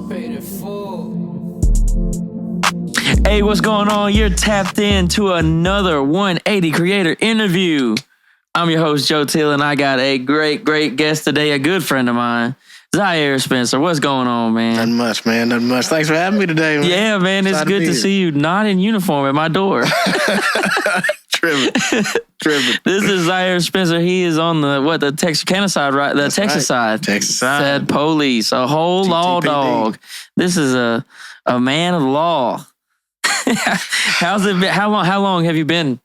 Paid it full. Hey, what's going on? You're tapped into another 180 Creator interview. I'm your host, Joe Teel, and I got a great guest today, a good friend of mine, Zierre Spencer. What's going on, man? Nothing much, man. Nothing much. Thanks for having me today, man. Yeah, man. It's good to see you not in uniform at my door. Tripping. This is Zierre Spencer. He is on the Texarkana side, right? The That's Texas right. side. Texas side. Said police, a whole law TTPD. dog. This is a man of law. How's it been? How long have you been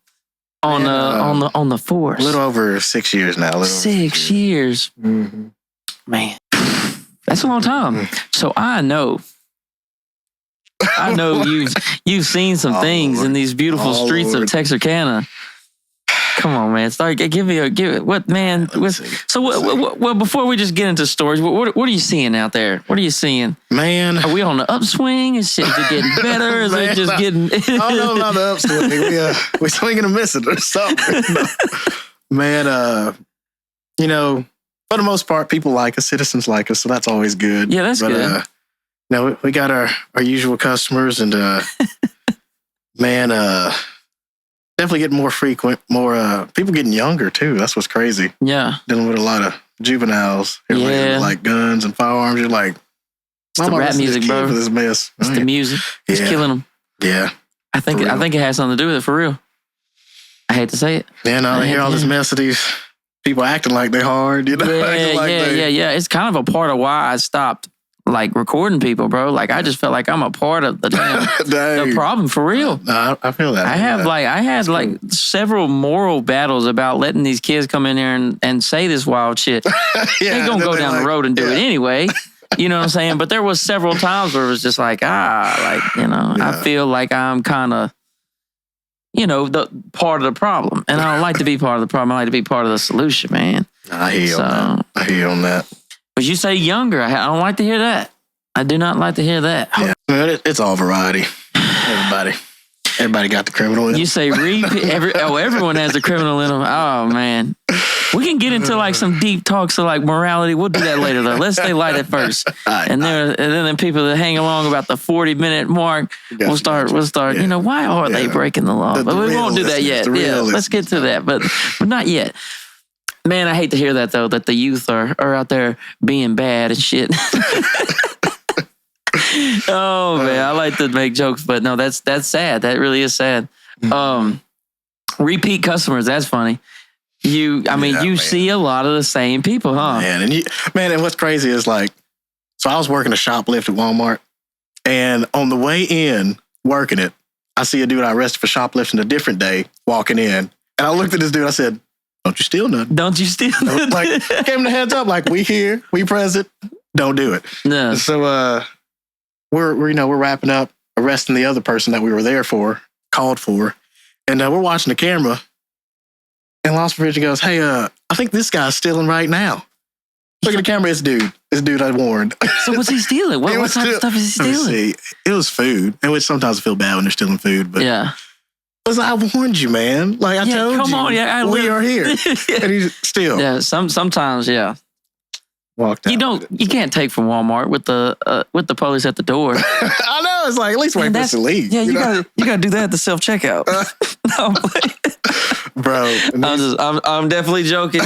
on the force? A little over 6 years now. 6 years. Mm-hmm. Man, that's a long time. So I know you've seen some things Lord. in these beautiful streets of Texarkana. Come on, man. Start give it. What, man? Well, before we just get into stories, what are you seeing out there? What are you seeing? Man, Are we on the upswing? Is it getting better? Is it just getting? I don't know about the upswing. We swinging and missing or something. No. Man, for the most part, people like us, citizens like us, so that's always good. Yeah, that's good. We got our usual customers, and man, definitely getting more frequent, more people getting younger too. That's what's crazy. Yeah. Dealing with a lot of juveniles. Everybody with, like guns and firearms. You're like, It's the rap music, bro. For this mess. It's the music. It's killing them. Yeah. I think it has something to do with it, for real. I hate to say it. Man, I hear all this mess of these people acting like they're hard. You know? Yeah. It's kind of a part of why I stopped recording people, bro. I just felt like I'm a part of the the problem, for real. No, I feel that. I had several moral battles about letting these kids come in here and say this wild shit. They're gonna go down the road and do it anyway. You know what I'm saying? But there was several times where it was just I feel like I'm kind of, the part of the problem. And I don't like to be part of the problem. I like to be part of the solution, man. I hear you on that. But you say younger. I don't like to hear that. I do not like to hear that. Yeah, man, it's all variety. Everybody got the criminal in them. You say everyone has a criminal in them. Oh, man. We can get into some deep talks of morality. We'll do that later, though. Let's stay light at first. And then the people that hang along about the 40-minute mark, we'll start. Yeah. Why are they breaking the law? But we won't do that yet. Yeah, let's get to that, but not yet. Man, I hate to hear that, though, that the youth are out there being bad and shit. Oh, man, I like to make jokes, but no, that's sad. That really is sad. Repeat customers, that's funny. You see a lot of the same people, huh? Man, and what's crazy is so I was working a shoplift at Walmart, and on the way in, working it, I see a dude I arrested for shoplifting a different day walking in, and I looked at this dude, I said, "Don't you steal nothing. Don't you steal nothing." Gave him the heads up, we here, we present, don't do it. No. So we're wrapping up, arresting the other person that we were there for, called for, and we're watching the camera, and Lost Bridge goes, "Hey, I think this guy's stealing right now. Look at the camera, this dude I warned." So what's he stealing? What type of stuff is he stealing? It was food, and which sometimes I feel bad when they're stealing food, but yeah. I warned you, man. I told you. Come on, we are here. And he's still. Yeah, sometimes, yeah. Walked out. You can't take from Walmart with the police at the door. I know, it's at least wait for us to leave. Yeah, you gotta do that at the self-checkout. No, bro. I'm definitely joking.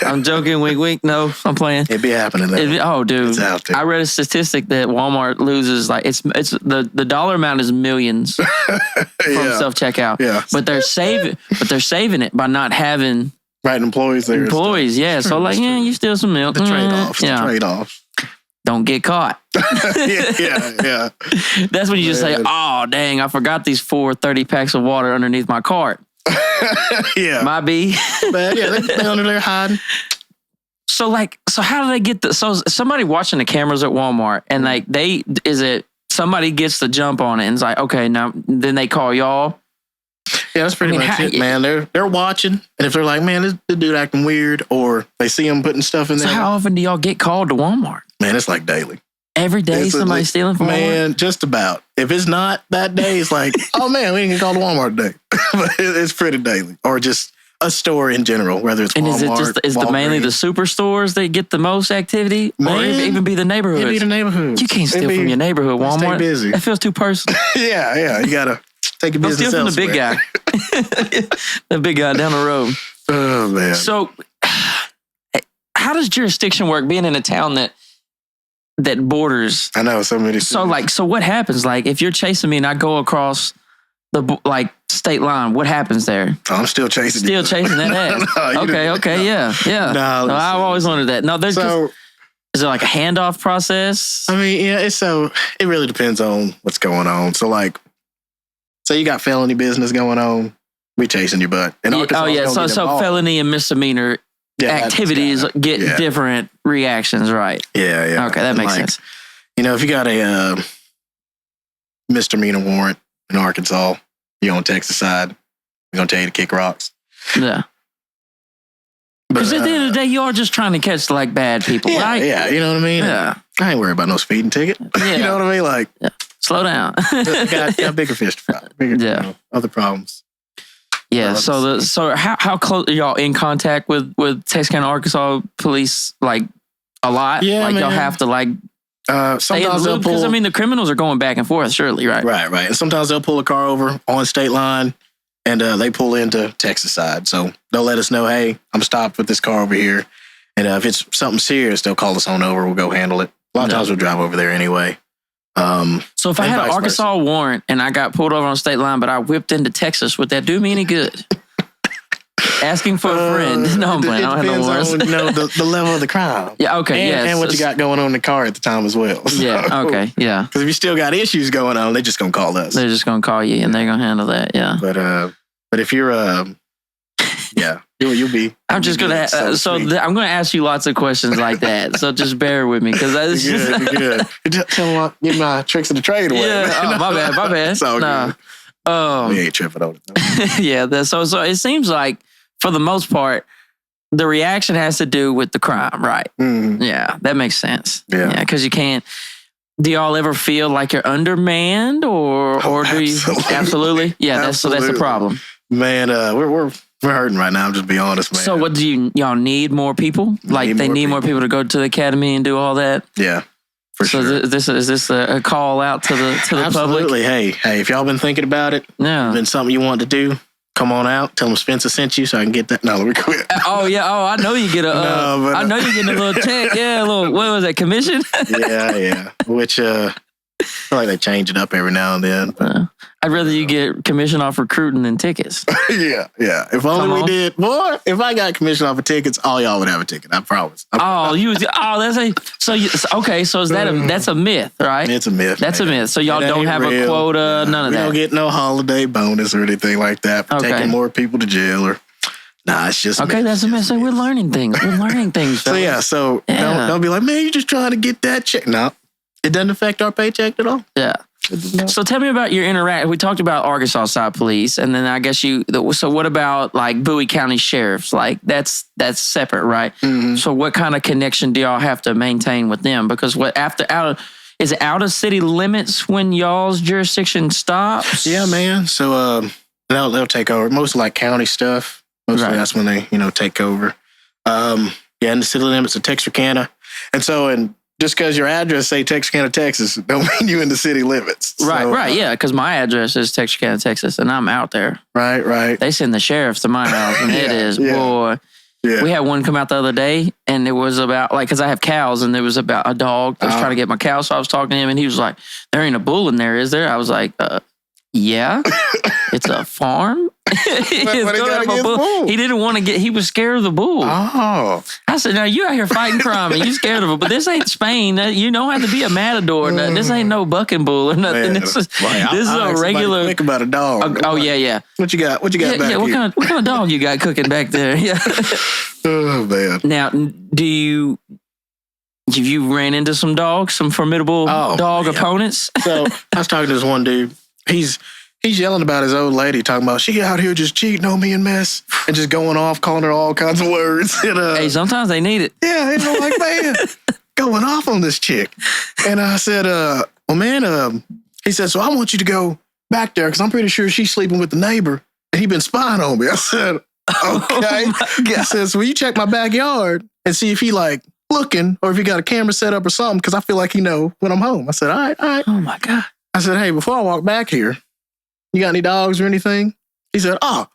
I'm joking, wink wink. No, I'm playing. It'd be happening though. Oh, dude. It's out there. I read a statistic that Walmart loses it's the dollar amount is millions from self-checkout. Yeah. But they're saving it by not having right employees there. Yeah. So you steal some milk. The trade-offs. Yeah. The trade-offs. Don't get caught. Yeah. That's when you just say, "Oh, dang, I forgot these 4 30-packs of water underneath my cart." Yeah. Might be. But yeah, they under there hiding. So how do they get so somebody watching the cameras at Walmart and somebody gets the jump on it and it's okay, now then they call y'all? Yeah, that's pretty much it, man. They're watching, and if they're like, "Man, this dude acting weird," or they see him putting stuff in there. So how often do y'all get called to Walmart? Man, it's daily. Every day somebody's stealing from Walmart? Man, just about. If it's not that day, it's "Oh man, we didn't get called to Walmart today." But it's pretty daily. Or just a store in general, whether it's And Walmart, is it mainly the superstores that get the most activity? Or Man, even be the neighborhoods? It'd be the neighborhoods. You can't steal from your neighborhood, Stay Walmart. busy. That feels too personal. Yeah. You gotta take your Don't business steal from the big elsewhere. guy. The big guy down the road. Oh man. So, how does jurisdiction work? Being in a town that borders. I know so many. So what happens? Like, if you're chasing me and I go across the state line, what happens there? I'm still chasing. Still chasing that ass. No, okay, yeah. No, I've always wondered that. No, there's So is there like a handoff process? I mean, yeah, it really depends on what's going on. So say you got felony business going on, we chasing your butt. In Arkansas, we don't get So involved. felony and misdemeanor activities get different reactions, right? Yeah. Okay, that makes sense. If you got a misdemeanor warrant in Arkansas, you're on Texas side, we're gonna tell you to kick rocks. Yeah. Because at the end of the day, you are just trying to catch like bad people, right? Yeah, you know what I mean? Yeah. I ain't worried about no speeding ticket. Yeah. You know what I mean? Like, slow down. got bigger fish to fry. Other problems. Yeah. So how close are y'all in contact with Texarkana, Arkansas police? Like a lot. Yeah, like man. y'all have to like sometimes they'll pull. because I mean the criminals are going back and forth, surely, right? Right. And sometimes they'll pull a car over on state line, and they pull into Texas side. So they'll let us know, hey, I'm stopped with this car over here, and if it's something serious, they'll call us on over. We'll go handle it. A lot of times we'll drive over there anyway. So if I had an Arkansas warrant and I got pulled over on state line, but I whipped into Texas, would that do me any good? Asking for a friend. No, I'm playing. I don't have no warrants. On, the level of the crime. Yeah, okay, and what you got going on in the car at the time as well. Yeah, okay, yeah. Because if you still got issues going on, they're just going to call us. They're just going to call you and they're going to handle that, yeah. But if you're, you'll be. I'm just going to, I'm going to ask you lots of questions like that. So just bear with me because that's you're good. Tell me what, get my tricks of the trade away. Yeah, my bad. It's all good. We ain't tripping on it. Yeah, so it seems like for the most part, the reaction has to do with the crime, right? Mm-hmm. Yeah, that makes sense. Yeah, because you can't. Do y'all ever feel like you're undermanned, or do you? Absolutely. Yeah, that's a problem. Man, we're hurting right now. I'm just be honest, man. So, what do y'all need more people? Like they need more people to go to the academy and do all that. Yeah. So sure. Is this a call out to the public? Absolutely. Hey, if y'all been thinking about it, been something you want to do, come on out. Tell them Spencer sent you so I can get that. No, we quit. Oh yeah. Oh, I know you get a. I know you getting a little check. Yeah, a little. What was that? Commission? yeah. Which I feel like they change it up every now and then. I'd rather you get commission off recruiting than tickets. Yeah. If only we did. Boy, if I got commission off of tickets, all y'all would have a ticket. I promise. So is that's a myth, right? It's a myth. That's a myth. So y'all don't have a quota, none of that. We don't get no holiday bonus or anything like that for taking more people to jail or. Nah, it's just okay. That's a myth. So we're learning things. So don't be like, man, you're just trying to get that check. No, it doesn't affect our paycheck at all. Yeah. So tell me about your interaction. We talked about Arkansas side police, and then I guess so what about like Bowie County sheriffs? Like that's separate, right? Mm-hmm. So what kind of connection do y'all have to maintain with them? Because is it out of city limits when y'all's jurisdiction stops? Yeah, man. So they'll take over. Mostly like county stuff. Mostly that's when they take over. In the city limits of Texarkana, and so just because your address say Texarkana, Texas, don't mean you in the city limits. Right, yeah, because my address is Texarkana, Texas, and I'm out there. Right. They send the sheriff to my house, and it is, boy. Yeah. We had one come out the other day, and it was about, because I have cows, and it was about a dog that was trying to get my cow, so I was talking to him, and he was like, there ain't a bull in there, is there? I was like, yeah, it's a farm. He didn't want to he was scared of the bull. Oh. I said, now you out here fighting crime and you scared of it, but this ain't Spain. You don't have to be a matador. This ain't no bucking bull or nothing. Man, this is a regular. Think about a dog. Oh yeah. What you got? Back here? What kind of dog you got cooking back there? Yeah. Oh man. Now, have you ran into some dogs, some formidable dog opponents? So I was talking to this one dude. He's yelling about his old lady, talking about she out here just cheating on me and mess, and just going off, calling her all kinds of words. And, hey, sometimes they need it. Yeah, they like, man, going off on this chick. And I said, well, man, he said, so I want you to go back there because I'm pretty sure she's sleeping with the neighbor and he been spying on me. I said, Okay. He says, "Will you check my backyard and see if he like looking or if he got a camera set up or something? Because I feel like he know when I'm home." I said, all right. Oh my God. I said, "Hey, before I walk back here, you got any dogs or anything?" He said, "Oh,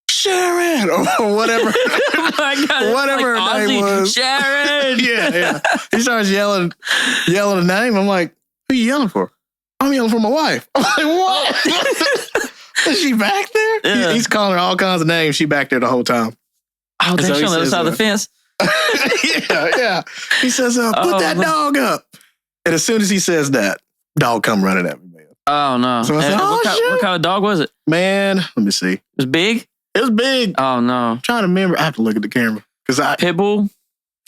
Sharon," or whatever. Oh my God, whatever like her name Ozzy, was. Sharon. Yeah. He starts yelling a name. I'm like, "Who you yelling for?" "I'm yelling for my wife." I'm like, "What?" Is she back there? Yeah. He's calling her all kinds of names. She back there the whole time. Oh, So they're he on the other says, side of the fence. Yeah. He says, "Put that dog up." And as soon as he says that, dog come running at me, man. Oh no. So I said, what kind of dog was it? Man, let me see. It was big? It was big. Oh no. I'm trying to remember. I have to look at the camera. Because Pit bull?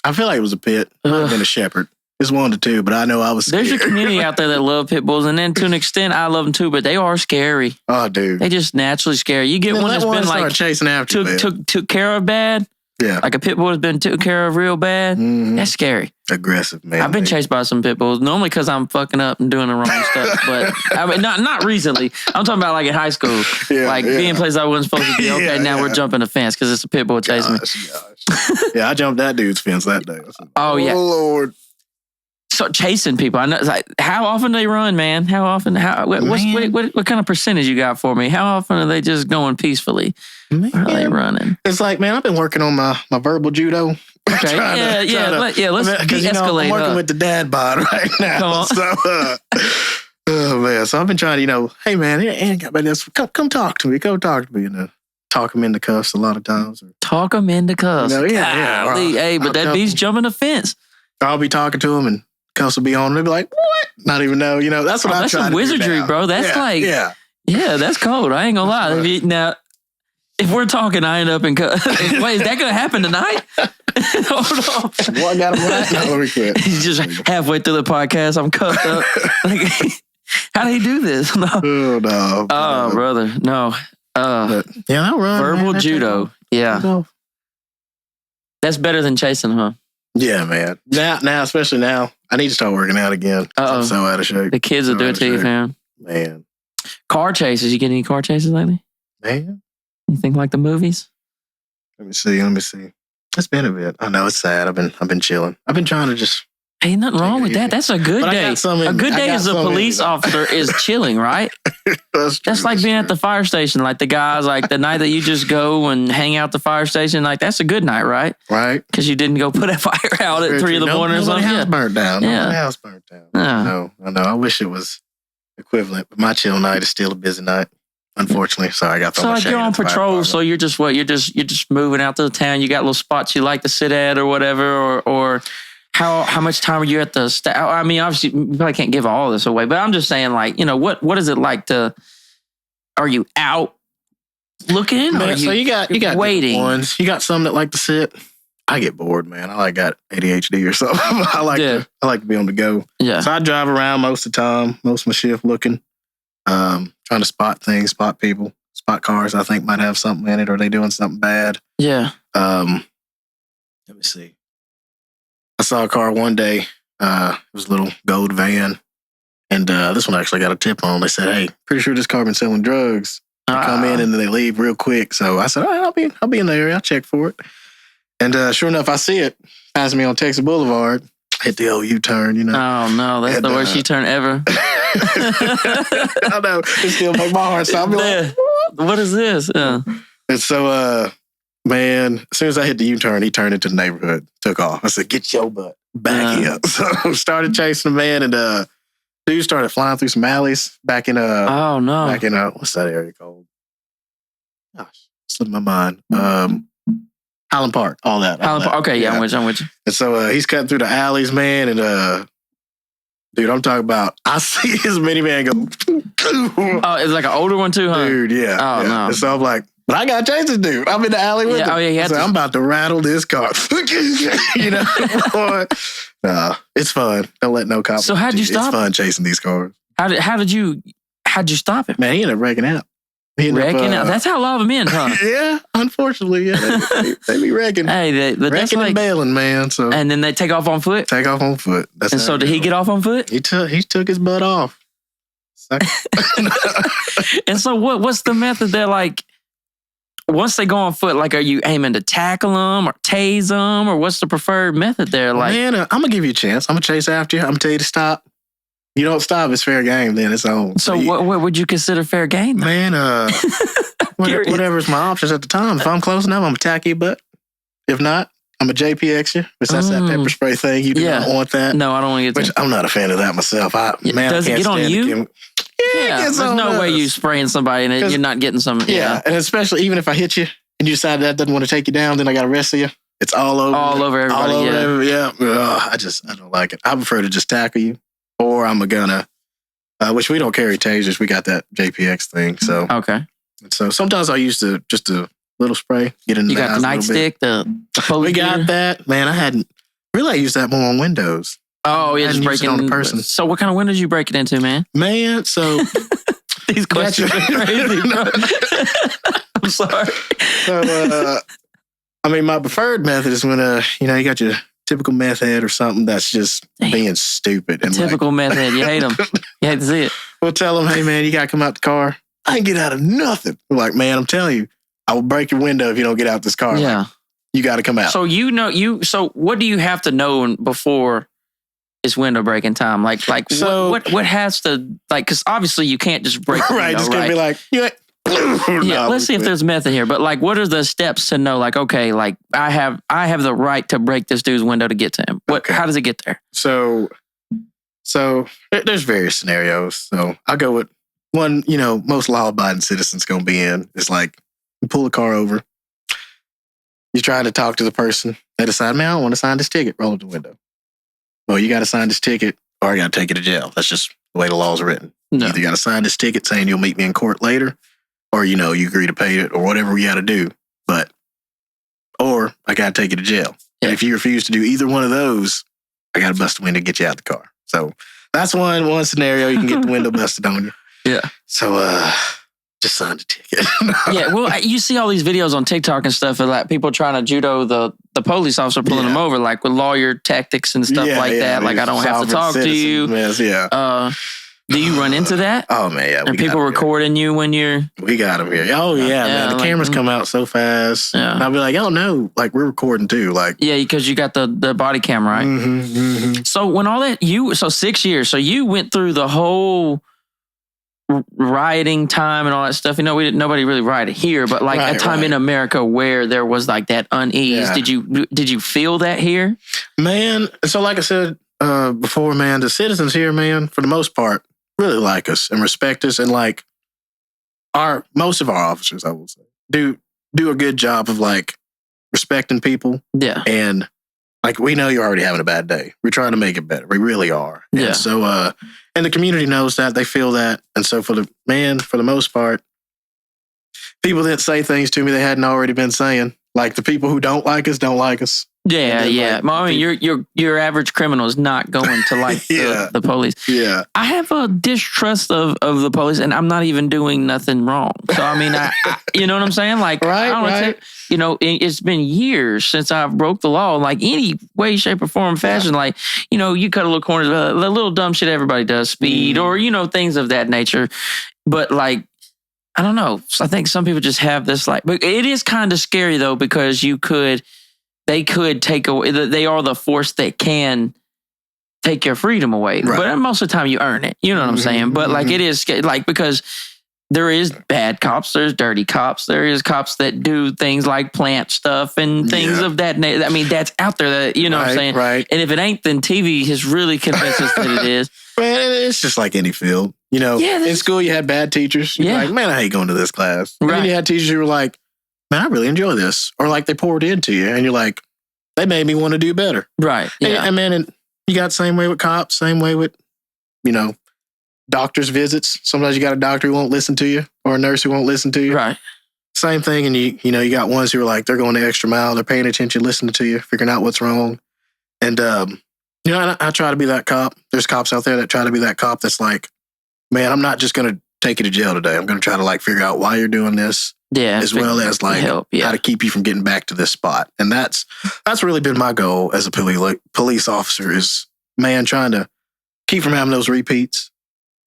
I feel like it was a pit. It might have Ugh. been a shepherd. It's one to two, but I know I was scared. There's a community out there that love pit bulls, and then to an extent, I love them too, but they are scary. Oh, dude. They just naturally scary. You get one that's been like chasing after you, man. took care of bad. Yeah. Like a pit bull has been taken care of real bad. Mhm. That's scary. Aggressive, man. I've been chased by some pit bulls, normally because I'm fucking up and doing the wrong stuff. But I mean, not recently. I'm talking about like in high school, being places I wasn't supposed to be. Okay, now we're jumping the fence because it's a pit bull chasing me. Gosh. Yeah, I jumped that dude's fence that day. I said, Oh yeah. Lord. So chasing people. I know. It's like, how often they run, man? How often? What kind of percentage you got for me? How often are they just going peacefully? Man. Or are they running? It's like, man, I've been working on my verbal judo. Okay. Let's de-escalate. I'm working with the dad bod right now. Come on. So, oh man, so I've been trying to, hey man, ain't got about this. Come talk to me. Go talk to me. Talk him into cuffs a lot of times. Talk them into cuffs. Yeah. Hey, but that beats jumping the fence. I'll be talking to him and cuffs will be on. And they'll be like, what? Not even know. That's what I'm that's trying some to wizardry, do now. bro. That's yeah, that's cold. I ain't gonna lie. Now, if we're talking, I end up in cuffs. Wait, is that gonna happen tonight? Hold on. Well, I got him right now. Let me quit. He's just halfway through the podcast. I'm cuffed up. Like, how did he do this? No. Oh, no. Oh, brother. No. But, yeah, I run. Verbal judo. Yeah. That's better than chasing, huh? Yeah, man. Now, especially now, I need to start working out again. I'm so out of shape. The kids will do it to you, fam. Man. Car chases. You get any car chases lately? Man. You think like the movies? Let me see. It's been a bit. I know it's sad. I've been chilling. I've been trying to just. Ain't nothing wrong with that. That's a good day. A good day as a police officer is chilling, right? That's like being at the fire station. Like the guys, like the night that you just go and hang out at the fire station, like that's a good night, right? Right. Because you didn't go put a fire out at 3 in the morning or something. House burnt down. Yeah. No house burnt down. I know. I wish it was equivalent, but my chill night is still a busy night. Unfortunately, sorry, I got so like you're on patrol, so you're just moving out to the town. You got little spots you like to sit at or whatever, or how much time are you at the I mean, obviously, you probably can't give all this away, but I'm just saying, like, what is it like to? Are you out looking? Man, so you got waiting ones. You got some that like to sit. I get bored, man. I got ADHD or something. I like to be on the go. Yeah. So I drive around most of the time, most of my shift looking. Trying to spot things, spot people, spot cars I think might have something in it or they doing something bad. Yeah. Let me see. I saw a car one day. It was a little gold van. And this one actually got a tip on. They said, hey, pretty sure this car been selling drugs. They come in and then they leave real quick. So I said, all right, I'll be in the area. I'll check for it. And sure enough, I see it. Passing me on Texas Boulevard. Hit the old U-turn, Oh, no, that's the worst U-turn ever. I know. It still make my heart stop. Like, what is this? And so, man, as soon as I hit the U-turn, he turned into the neighborhood, took off. I said, get your butt back here. So started chasing the man, and dude started flying through some alleys back in oh no. Back in what's that area called? Gosh, slipped my mind. Highland Park, all that. Highland Park. Okay, yeah, I'm with you. And so he's cutting through the alleys, man, and dude, I'm talking about, I see his minivan go. Oh, it's like an older one too, huh? Dude, yeah. Oh, no. And so I'm like, but I got to chase this dude. I'm in the alley with him. Oh, yeah, I'm about to rattle this car. Boy. Nah, it's fun. Don't let no cop. So how'd you stop? It's fun chasing these cars. How'd you stop it? Man, he ended up wrecking out. Wrecking out? That's how a lot of them end, huh? Yeah, unfortunately, yeah. They be wrecking. Hey, but wrecking and bailing, man. So and then they take off on foot? Take off on foot. And so did he get off on foot? He took his butt off. And so what's the method that, like, once they go on foot, like, are you aiming to tackle them or tase them, or what's the preferred method there? Like, man, I'm gonna give you a chance. I'm gonna chase after you. I'm gonna tell you to stop. You don't stop, it's fair game. Then it's on. So what would you consider fair game, though? Man, whatever's my options at the time. If I'm close enough, I'm gonna tack you, but if not, I'm a JPX you. That's that pepper spray thing. You do not want that. No, I don't want to get I'm not a fan of that myself. Does it get on you? Yeah, there's no way you spraying somebody and you're not getting some. Yeah, and especially even if I hit you and you decide that doesn't want to take you down, then I got to arrest you. It's all over. All over everybody. All over yeah. I don't like it. I prefer to just tackle you, or I'm gonna. Which we don't carry tasers. We got that JPX thing. So okay. So sometimes I use just a little spray. Get in. You got the nightstick. The police. We got that. Man, I used that more on windows. Oh, yeah, just breaking on a person. So what kind of windows you break it into, man? Man, so these questions are crazy, bro. I'm sorry. So, my preferred method is when you got your typical meth head or something that's just being stupid. And typical meth head. You hate them. You hate to see it. We'll tell them, hey, man, you got to come out the car. I ain't get out of nothing. We're like, man, I'm telling you, I will break your window if you don't get out this car. Yeah. Like, you got to come out. So so what do you have to know before it's window breaking time? Like what has to, like, because obviously you can't just break the window, right? Just gonna be like, yeah, let's see if there's method here. But like, what are the steps to know? Like, okay, like I have the right to break this dude's window to get to him. How does it get there? So there's various scenarios. So I'll go with one. Most law-abiding citizens gonna be in is like, you pull the car over. You're trying to talk to the person. They decide, man, I don't want to sign this ticket. Roll up the window. Well, you got to sign this ticket, or I got to take you to jail. That's just the way the laws are written. No. You either got to sign this ticket saying you'll meet me in court later, or you agree to pay it, or whatever we got to do. Or I got to take you to jail. Yeah. And if you refuse to do either one of those, I got to bust the window and get you out the car. So that's one scenario. You can get the window busted on you. Yeah. So just sign the ticket. Yeah, well, you see all these videos on TikTok and stuff of like people trying to judo the police officer pulling them over, like with lawyer tactics and stuff like that. Like, I don't have to talk to you. Mess, do you run into that? Oh, man, yeah. And people recording you when you're... We got them here. Oh, yeah, man. The cameras come out so fast. Yeah. And I'll be like, oh, no. Like, we're recording too. Like, yeah, because you got the body camera, right? Mm-hmm. So when all that... So 6 years. So you went through the whole rioting time and all that stuff. Nobody really rioted here, but like a time in America where there was like that unease. Yeah. Did you feel that here? Man, so like I said before, man, the citizens here, man, for the most part, really like us and respect us, and like most of our officers, I will say, do a good job of like respecting people. Yeah. And like, we know you're already having a bad day. We're trying to make it better. We really are. Yeah. And so, and the community knows that. They feel that. And so for the most part, people didn't say things to me they hadn't already been saying. Like, the people who don't like us don't like us. Yeah, yeah. Like, I mean, your average criminal is not going to like the police. Yeah. I have a distrust of the police, and I'm not even doing nothing wrong. So, I mean, I you know what I'm saying? Like, right. It's been years since I've broke the law, like any way, shape, or form, fashion. Yeah. Like, you cut a little corners, the little dumb shit everybody does, speed, or, things of that nature. But like, I don't know. I think some people just have this like, but it is kind of scary though, because they could take away, they are the force that can take your freedom away. Right. But most of the time you earn it. You know what I'm saying? But like, it is like, because there is bad cops, there's dirty cops, there is cops that do things like plant stuff and things of that nature. I mean, that's out there that, what I'm saying? Right. And if it ain't, then TV has really convinced us that it is. Man, it's just like any field. In school you had bad teachers. You're like, man, I hate going to this class. Right. And then you had teachers who were like, man, I really enjoy this. Or like they poured into you and you're like, they made me want to do better. Right. Yeah. And man, you got the same way with cops, same way with, doctor's visits. Sometimes you got a doctor who won't listen to you or a nurse who won't listen to you. Right. Same thing. And you got ones who are like, they're going the extra mile. They're paying attention, listening to you, figuring out what's wrong. And, I try to be that cop. There's cops out there that try to be that cop that's like, man, I'm not just going to take you to jail today. I'm going to try to like figure out why you're doing this. Yeah. As well as like how to keep you from getting back to this spot. And that's really been my goal as a police officer is, man, trying to keep from having those repeats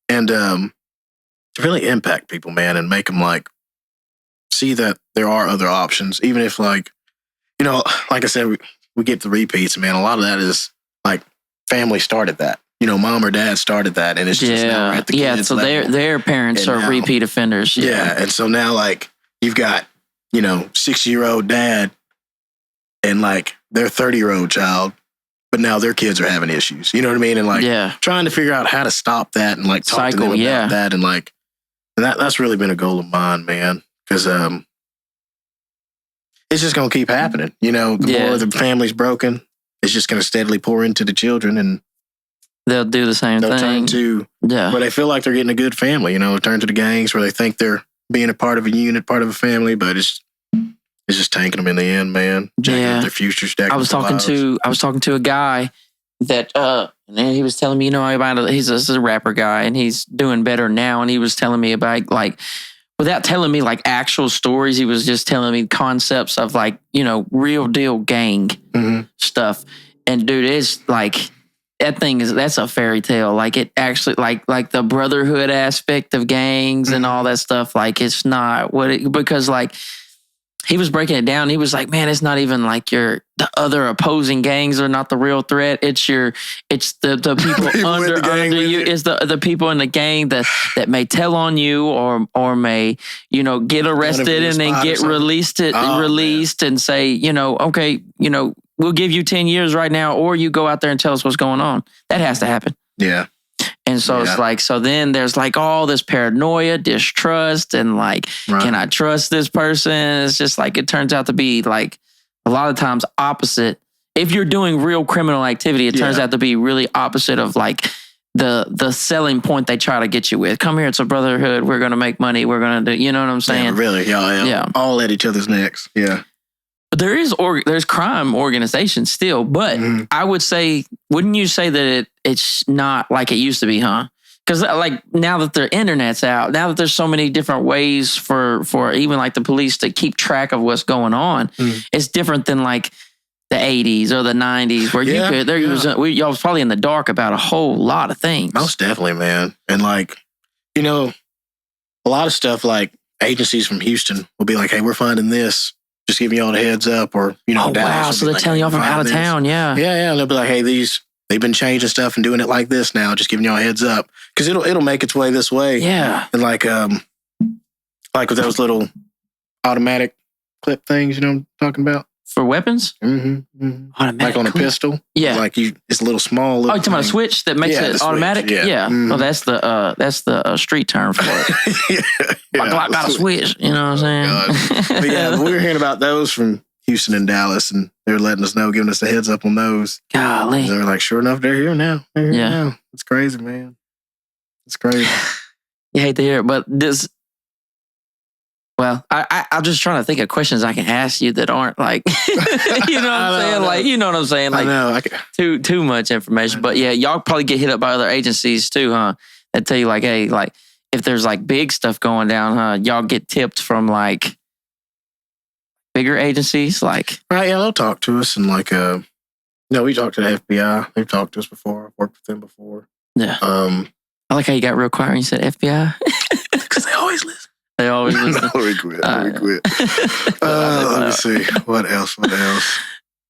and to really impact people, man, and make them like see that there are other options, even if like, you know, like I said, we get the repeats, man. A lot of that is like family started that. You know, mom or dad started that, and it's just now we're at the kids so level. their parents are repeat offenders. Yeah, and so now like you've got, you know, 60-year-old dad and like their 30-year-old child, but now their kids are having issues. You know what I mean? And like trying to figure out how to stop that and like talk to them about that, and like that's really been a goal of mine, man. Because it's just gonna keep happening. You know, the more the family's broken, it's just gonna steadily pour into the children, and they'll do the same thing. Turn to where they feel like they're getting a good family. You know, turn to the gangs where they think they're being a part of a unit, part of a family, but it's just tanking them in the end, man. Jacking up their futures. I was talking to a guy that and he was telling me, you know, about he's a rapper guy and he's doing better now, and he was telling me about like, without telling me like actual stories, he was just telling me concepts of like, you know, real deal gang stuff. And dude, it's like that's a fairy tale. Like it actually like the brotherhood aspect of gangs and all that stuff. Like it's not because like he was breaking it down. He was like, man, it's not even like the other opposing gangs are not the real threat. It's the people under you. It's the people in the gang that may tell on you or may, you know, get arrested and then get released and say, you know, okay, you know, we'll give you 10 years right now, or you go out there and tell us what's going on. That has to happen. Yeah. And so it's like, so then there's like all this paranoia, distrust, and like, can I trust this person? It's just like, it turns out to be like a lot of times opposite. If you're doing real criminal activity, it turns out to be really opposite of like the selling point they try to get you with. Come here, it's a brotherhood. We're going to make money. We're going to do, you know what I'm saying? Yeah, really. Yeah. All at each other's necks. Yeah. But there's crime organizations still, but I would say, wouldn't you say that it's not like it used to be, huh? Because like now that the internet's out, now that there's so many different ways for even like the police to keep track of what's going on, it's different than like the 80s or the 90s where y'all was probably in the dark about a whole lot of things. Most definitely, man. And like, you know, a lot of stuff like agencies from Houston will be like, hey, we're finding this. Just giving y'all a heads up, or, you know, wow. So they're telling y'all from out of town. Yeah. Yeah. And they'll be like, hey, they've been changing stuff and doing it like this now. Just giving y'all a heads up. Cause it'll make its way this way. Yeah. And like with those little automatic clip things, you know what I'm talking about? For weapons? Automatic like on a pistol? Yeah. Like it's a little small. You're talking about a switch that makes it automatic? Switch, yeah. Oh, that's the street term for it. My Glock got a switch. You know what I'm saying? But yeah, we were hearing about those from Houston and Dallas, and they were letting us know, giving us a heads up on those. Golly. They were like, sure enough, they're here now. They're here now. It's crazy, man. It's crazy. You hate to hear it, but this... Well, I'm just trying to think of questions I can ask you that aren't like, you know what I'm saying? Like, you know what I'm saying? Like, I know. Too much information. But yeah, y'all probably get hit up by other agencies too, huh? That tell you like, hey, like if there's like big stuff going down, huh? Y'all get tipped from like bigger agencies, like. Right, yeah, they'll talk to us and like, we talked to the FBI. They've talked to us before. I've worked with them before. Yeah. I like how you got real quiet when you said FBI. Because they always listen. They always listen. We quit. Let me see. What else?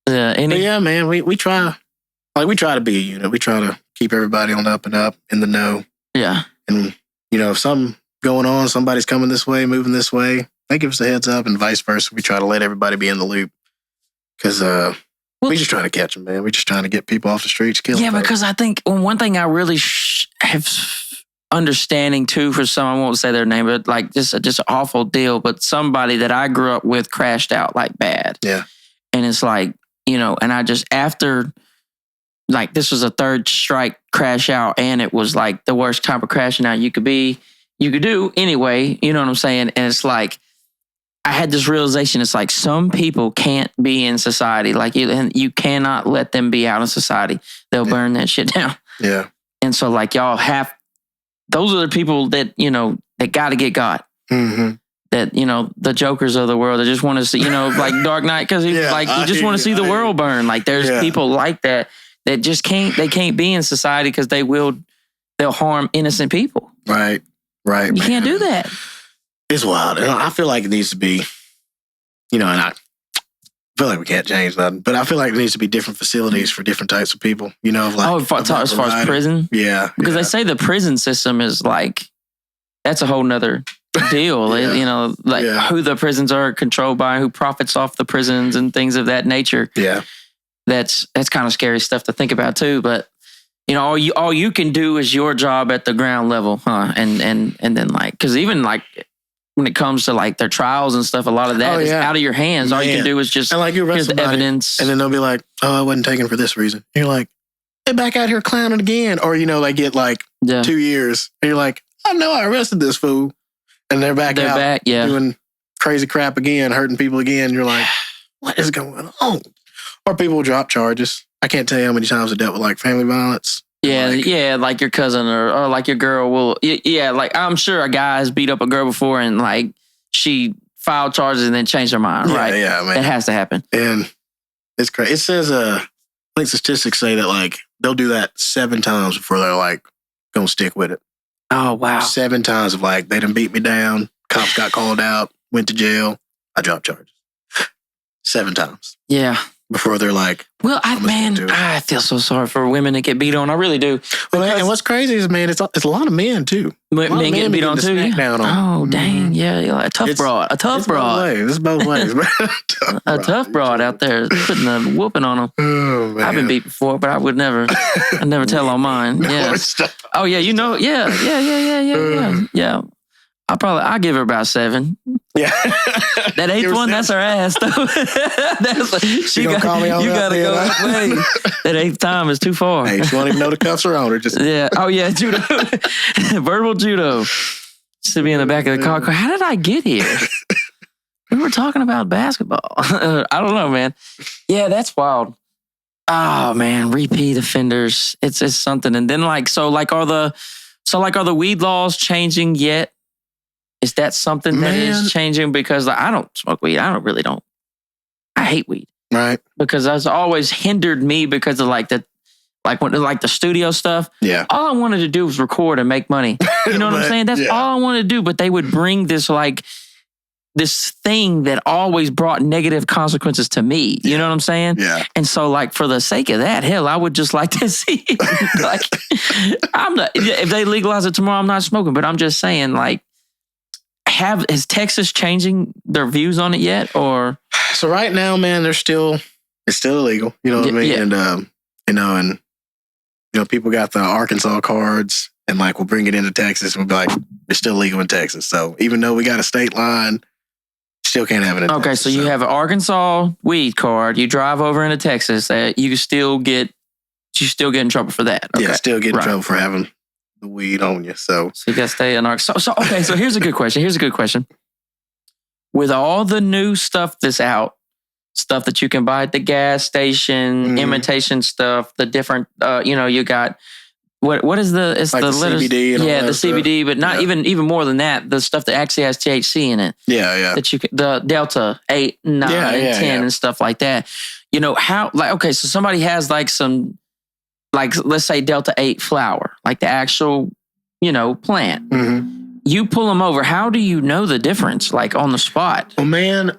Yeah, man, we try. Like, we try to be a unit. We try to keep everybody on the up and up, in the know. Yeah. And, you know, if something going on, somebody's coming this way, moving this way, they give us a heads up, and vice versa. We try to let everybody be in the loop. Because we just trying to catch them, man. We're just trying to get people off the streets, kill them. Yeah, because I think one thing I really have understanding too for some, I won't say their name, but like just an awful deal. But somebody that I grew up with crashed out like bad. Yeah. And it's like, you know, and I just, after like this was a third strike crash out, and it was like the worst type of crashing out you could do anyway, you know what I'm saying? And it's like, I had this realization, it's like some people can't be in society. Like you cannot let them be out in society. They'll burn that shit down. Yeah. And so like y'all those are the people that, you know, that got to get got. Mm-hmm. That, you know, the jokers of the world that just want to see, you know, like Dark Knight, because you just want to see the world burn. Like there's people like that just can't be in society because they'll harm innocent people. Right. You can't do that. It's wild. And I feel like it needs to be, and I feel like we can't change nothing, but I feel like there needs to be different facilities for different types of people, as far as prison? Yeah. Because they say the prison system is like, that's a whole nother deal. Yeah. Who the prisons are controlled by, who profits off the prisons and things of that nature. Yeah. That's kind of scary stuff to think about too. But all you can do is your job at the ground level, huh? And then because even when it comes to their trials and stuff, a lot of that is out of your hands. All you can do is just here's the evidence, and then they'll be like, "Oh, I wasn't taken for this reason." And you're like, "They're back out here clowning again," or they get 2 years, and you're like, "I know I arrested this fool," and they're back doing crazy crap again, hurting people again. And you're like, "What is going on?" Or people drop charges. I can't tell you how many times I dealt with family violence. Yeah, like your cousin or like your girl will. Yeah, I'm sure a guy has beat up a girl before and she filed charges and then changed her mind, right? Yeah, man. It has to happen. And it's crazy. It says, I think statistics say that they'll do that 7 times before they're gonna stick with it. Oh, wow. 7 times of they done beat me down. Cops got called out, went to jail. I dropped charges. 7 times. Yeah. Before they're well, I feel so sorry for women that get beat on. I really do. Well, and what's crazy is, man, it's a lot of men too. Men getting beat on too. Oh, dang! Yeah, a tough broad. It's both ways. A tough broad out there putting a whooping on them. Oh, man. I've been beat before, but I would never. I never tell on mine. Yeah. Oh yeah, Yeah. I'll give her about 7. Yeah. That 8th one, that's her ass though. You gotta go that way. That 8th time is too far. Hey, she won't even know the cuffs are on her. Yeah. Oh yeah, judo. Verbal judo. Should be in the back of the car. How did I get here? We were talking about basketball. I don't know, man. Yeah, that's wild. Oh man, repeat offenders. It's something. And then are the weed laws changing yet? Is that something that is changing? Because I don't smoke weed. I hate weed. Right. Because that's always hindered me because of the studio stuff. Yeah. All I wanted to do was record and make money. You know what I'm saying? That's all I wanted to do. But they would bring this this thing that always brought negative consequences to me. You know what I'm saying? Yeah. And so for the sake of that, hell, I would just like to see I'm not, if they legalize it tomorrow, I'm not smoking, but I'm just saying is Texas changing their views on it yet, or? So right now, man, it's still illegal. You know what I mean? Yeah. And people got the Arkansas cards, and we'll bring it into Texas, and we'll be it's still legal in Texas. So even though we got a state line, still can't have it in Texas. Okay, so you have an Arkansas weed card. You drive over into Texas, you still get in trouble for that. Okay. Yeah, still get in trouble for having the weed on you. So you got to stay in Arkansas. So here's a good question. With all the new stuff that's out, stuff that you can buy at the gas station, imitation stuff, the different, you got what is the CBD and all the stuff. CBD, but not even more than that. The stuff that actually has THC in it. Yeah. That you can, the Delta 8, 9, 10, and stuff like that. How so somebody has some. Let's say Delta 8 flower, the actual, plant. Mm-hmm. You pull them over. How do you know the difference, on the spot? Well, man,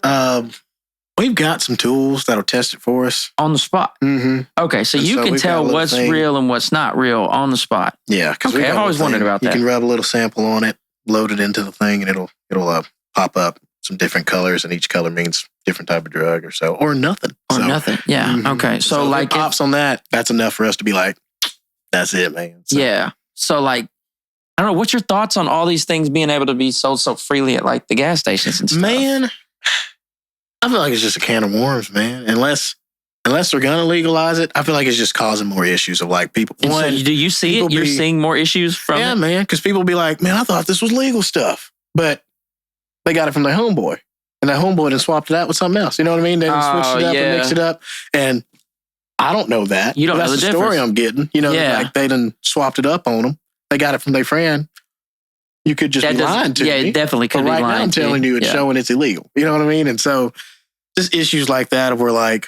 we've got some tools that'll test it for us. On the spot? Mm-hmm. Okay, so you can tell what's real and what's not real on the spot. Yeah. Okay, I've always wondered about that. You can rub a little sample on it, load it into the thing, and it'll pop up some different colors, and each color means different type of drug or nothing. Nothing. Yeah. Mm-hmm. Okay. So if it pops on that's enough for us to be that's it, man. So. Yeah. So I don't know. What's your thoughts on all these things being able to be sold so freely at the gas stations and stuff? Man, I feel like it's just a can of worms, man. Unless they're gonna legalize it, I feel like it's just causing more issues of people. So do you see it? You're seeing more issues from it? Yeah, man. Because people be like, man, I thought this was legal stuff, but they got it from their homeboy, and that homeboy then swapped it out with something else. You know what I mean? They switched it up and mixed it up, and I don't know that. You don't know that's the the story I'm getting. They done swapped it up on them. They got it from their friend. You could just be lying to me. Yeah, it definitely could but be right lying now I'm telling you it's showing it's illegal. You know what I mean? And so just issues like that of where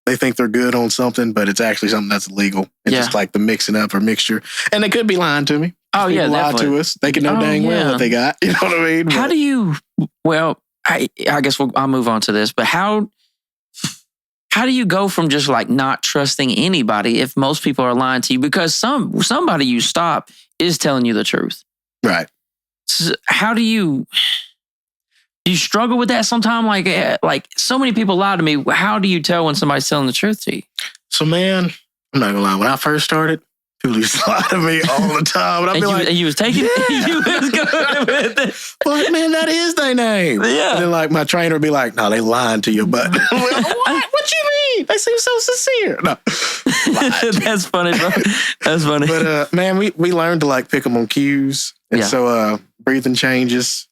they think they're good on something, but it's actually something that's illegal. It's just the mixing up or mixture. And they could be lying to me. Oh yeah, People lie definitely. to us. They can know dang well what they got. You know what I mean? How do you? Well, I guess I'll move on to this. But how do you go from just like not trusting anybody if most people are lying to you because somebody you stop is telling you the truth? Right. So how do you struggle with that sometime? Like so many people lie to me. How do you tell when somebody's telling the truth to you? So man, I'm not gonna lie. When I first started, people used to lie to me all the time. And I'd be like, and you was taking it. You was going with it. but man, that is their name. Yeah. And then like my trainer would be like, no, they lying to you. But what you mean? They seem so sincere. No. That's funny, bro. That's funny. But man, we learned to like pick them on cues. And so breathing changes,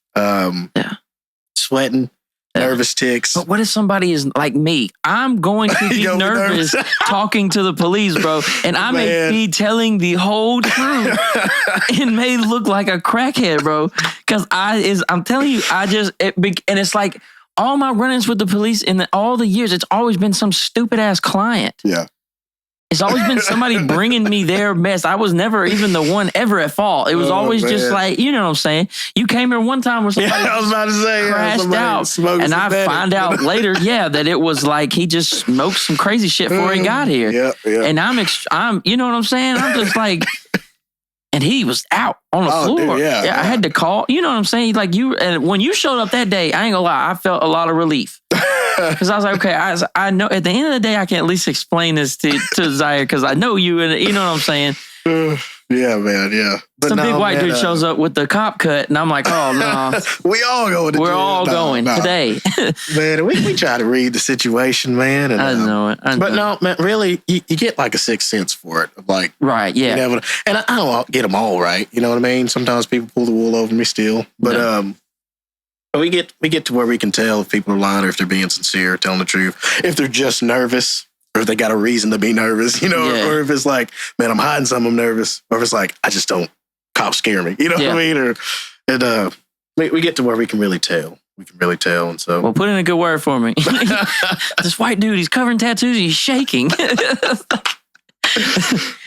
sweating, nervous ticks. But what if somebody is like me? I'm going to be nervous talking to the police, bro. And I may be telling the whole truth and may look like a crackhead, bro. Because I'm telling you, and it's like all my run-ins with the police in all the years, it's always been some stupid ass client. Yeah. It's always been somebody bringing me their mess. I was never even the one ever at fault. It was always just like, you know what I'm saying? You came here one time where somebody I was about to say, crashed out. And I find out later, that it was like he just smoked some crazy shit before he got here. Yeah. And I'm, you know what I'm saying? I'm just like, and he was out on the floor. Dude, I had to call. You know what I'm saying? Like and when you showed up that day, I ain't gonna lie, I felt a lot of relief. Because I was like, okay, I know at the end of the day, I can at least explain this to Zierre because I know you and you know what I'm saying? Yeah, man, yeah. But Some big white dude shows up with the cop cut and I'm like, oh, no. We all going to We're all going today. Man, we try to read the situation, man. And, I know it. But no, man, really, you get like a sixth sense for it. Of like, right, yeah. And I don't get them all right. You know what I mean? Sometimes people pull the wool over me still. But we get to where we can tell if people are lying or if they're being sincere, telling the truth. If they're just nervous or if they got a reason to be nervous, you know, or if it's like, man, I'm hiding something, I'm nervous. Or if it's like, I just don't, cops scare me. You know what I mean? We get to where we can really tell. We can really tell. And so. Well, put in a good word for me. This white dude, he's covered in tattoos, he's shaking.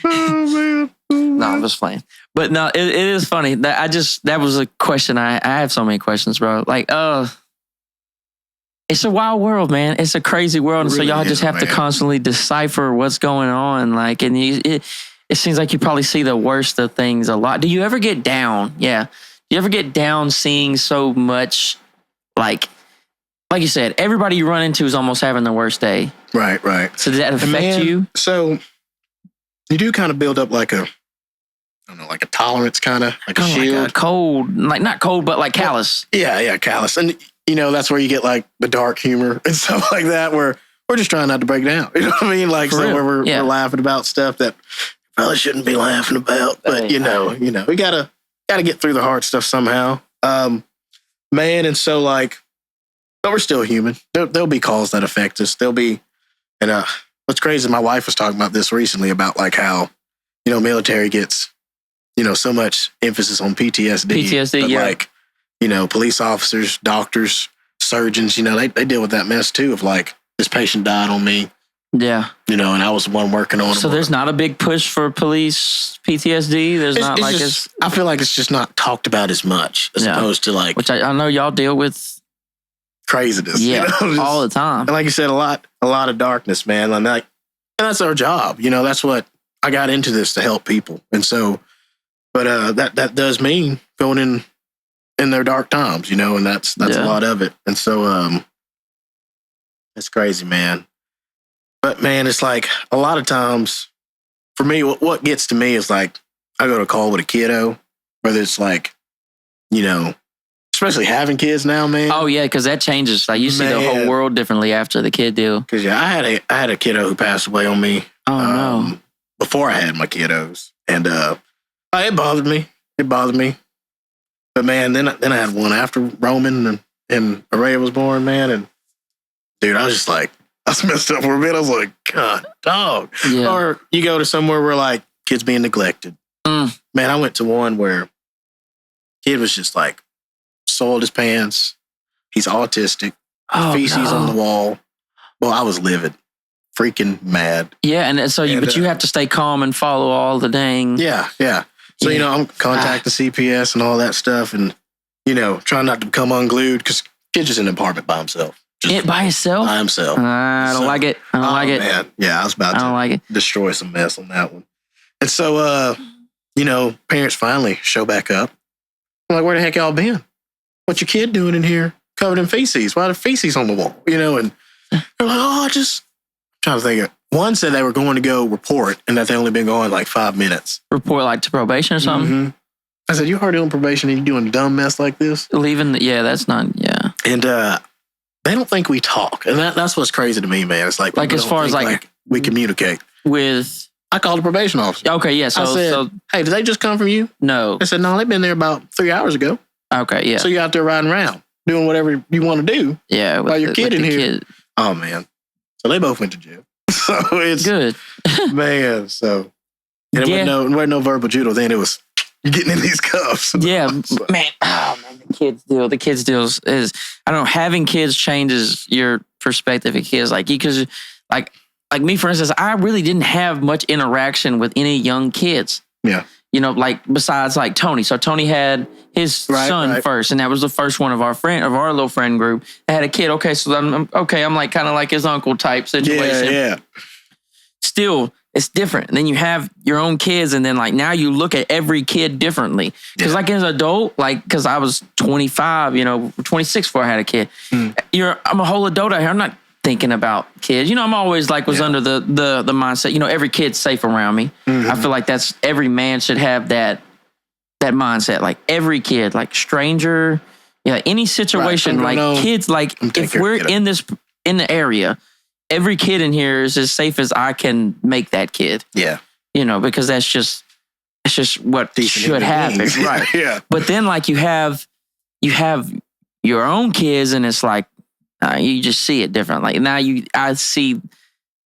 Oh, man. No, I'm just playing. But no, it is funny. That was a question. I have so many questions, bro. Like, it's a wild world, man. It's a crazy world. And so y'all just have to constantly decipher what's going on. Like, and it seems like you probably see the worst of things a lot. Do you ever get down? Yeah. Do you ever get down seeing so much, like you said, everybody you run into is almost having the worst day. Right. So does that affect you? So you do kind of build up like a tolerance, kind of like a shield. Like a cold, like not cold, but like callous. Yeah, callous. And, you know, that's where you get like the dark humor and stuff like that, where we're just trying not to break down. You know what I mean? Like, where we're laughing about stuff that probably shouldn't be laughing about. But, you know, we gotta get through the hard stuff somehow. Man, and so like, but we're still human. There'll be calls that affect us. There'll be, and what's crazy, my wife was talking about this recently about like how, you know, military gets, you know, so much emphasis on PTSD. But like, you know, police officers, doctors, surgeons, you know, they deal with that mess too of like, this patient died on me. Yeah. You know, and I was the one working on it. So there's not a big push for police PTSD? There's not like just, I feel like it's just not talked about as much as opposed to like. Which I know y'all deal with. Craziness. Yeah, you know, all the time. And like you said, a lot of darkness, man. And that's our job. You know, that's what I got into this to help people. And so, but that does mean going in their dark times, you know, and that's a lot of it. And so it's crazy, man. But man, it's like a lot of times for me, what gets to me is like I go to call with a kiddo, whether it's like, you know, especially having kids now, man. Oh yeah, because that changes. Like you see the whole world differently after the kid deal. Because I had a kiddo who passed away on me. Oh no! Before I had my kiddos, and it bothered me. But man, then I had one after Roman and Araya was born, man. And dude, I was just like, I was messed up for a bit. I was like, God, dog. Yeah. Or you go to somewhere where like kids being neglected. Man, I went to one where kid was just like soiled his pants. He's autistic. Feces on the wall. Well, I was livid, freaking mad. Yeah, and so but you have to stay calm and follow all the dang. Yeah. So, I'm contacting CPS and all that stuff and, trying not to become unglued because kid's just in an apartment by himself. By himself? By himself. I don't like it. I don't like it. Man. Yeah, I was about to destroy some mess on that one. And so, parents finally show back up. I'm like, where the heck y'all been? What's your kid doing in here covered in feces? Why are there feces on the wall? And they're like, I'm trying to think of. One said they were going to go report and that they only been going like 5 minutes. Report like to probation or something? Mm-hmm. I said, you already on probation and you doing a dumb mess like this? Leaving, that's not, yeah. And they don't think we talk. And that's what's crazy to me, man. It's like as far as like we communicate. With... I called the probation officer. Okay, yeah. So, I said, hey, did they just come from you? No. I said, no, they've been there about 3 hours ago. Okay, yeah. So you're out there riding around, doing whatever you want to do. Yeah. While your kid in here. Oh, man. So they both went to jail. So it's... Good. Man, so... And it wasn't no verbal judo then. It was, you're getting in these cuffs. Yeah, man. Oh, man, the kids deal is... I don't know, having kids changes your perspective of kids. Because... Like me, for instance, I really didn't have much interaction with any young kids. Yeah. Besides like Tony. So Tony had his son first, and that was the first one of our little friend group. I had a kid. Okay, so I'm like kind of like his uncle type situation. Yeah. Still, it's different. And then you have your own kids, and then like now you look at every kid differently. Because like as an adult, because I was 25, 26 before I had a kid. I'm a whole adult out here. I'm not thinking about kids. I'm always was under the mindset, every kid's safe around me. Mm-hmm. I feel like that's every man should have that mindset. Like every kid, like stranger, any situation, kids, if we're in the area, every kid in here is as safe as I can make that kid. Yeah. Because that's just what should happen. Right. Yeah. But then you have your own kids and it's like, you just see it different. I see,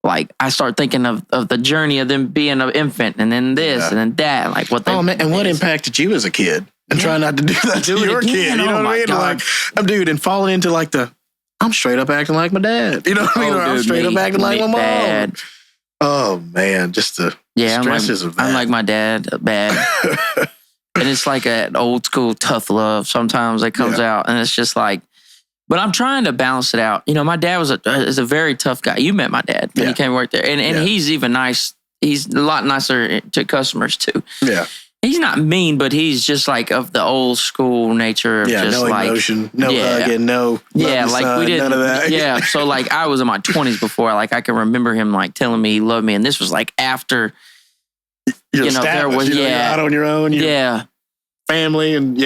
I start thinking of the journey of them being an infant and then this and then that. What impacted you as a kid? And try not to do that to your kid. You know what I mean? God. And falling into I'm straight up acting like my dad. You know what I mean? Or I'm straight up acting like my mom. Bad. Oh, man. Just the stresses of that. I'm like my dad, bad. And it's like an old school tough love. Sometimes it comes out and it's just but I'm trying to balance it out. My dad is a very tough guy. You met my dad when he came to work there. And he's even nice. He's a lot nicer to customers too. Yeah. He's not mean, but he's just of the old school nature of just no emotion, no hugging, no we didn't, none of that. Yeah. So I was in my 20s before, I can remember him telling me he loved me. And this was after you're you're out on your own, family and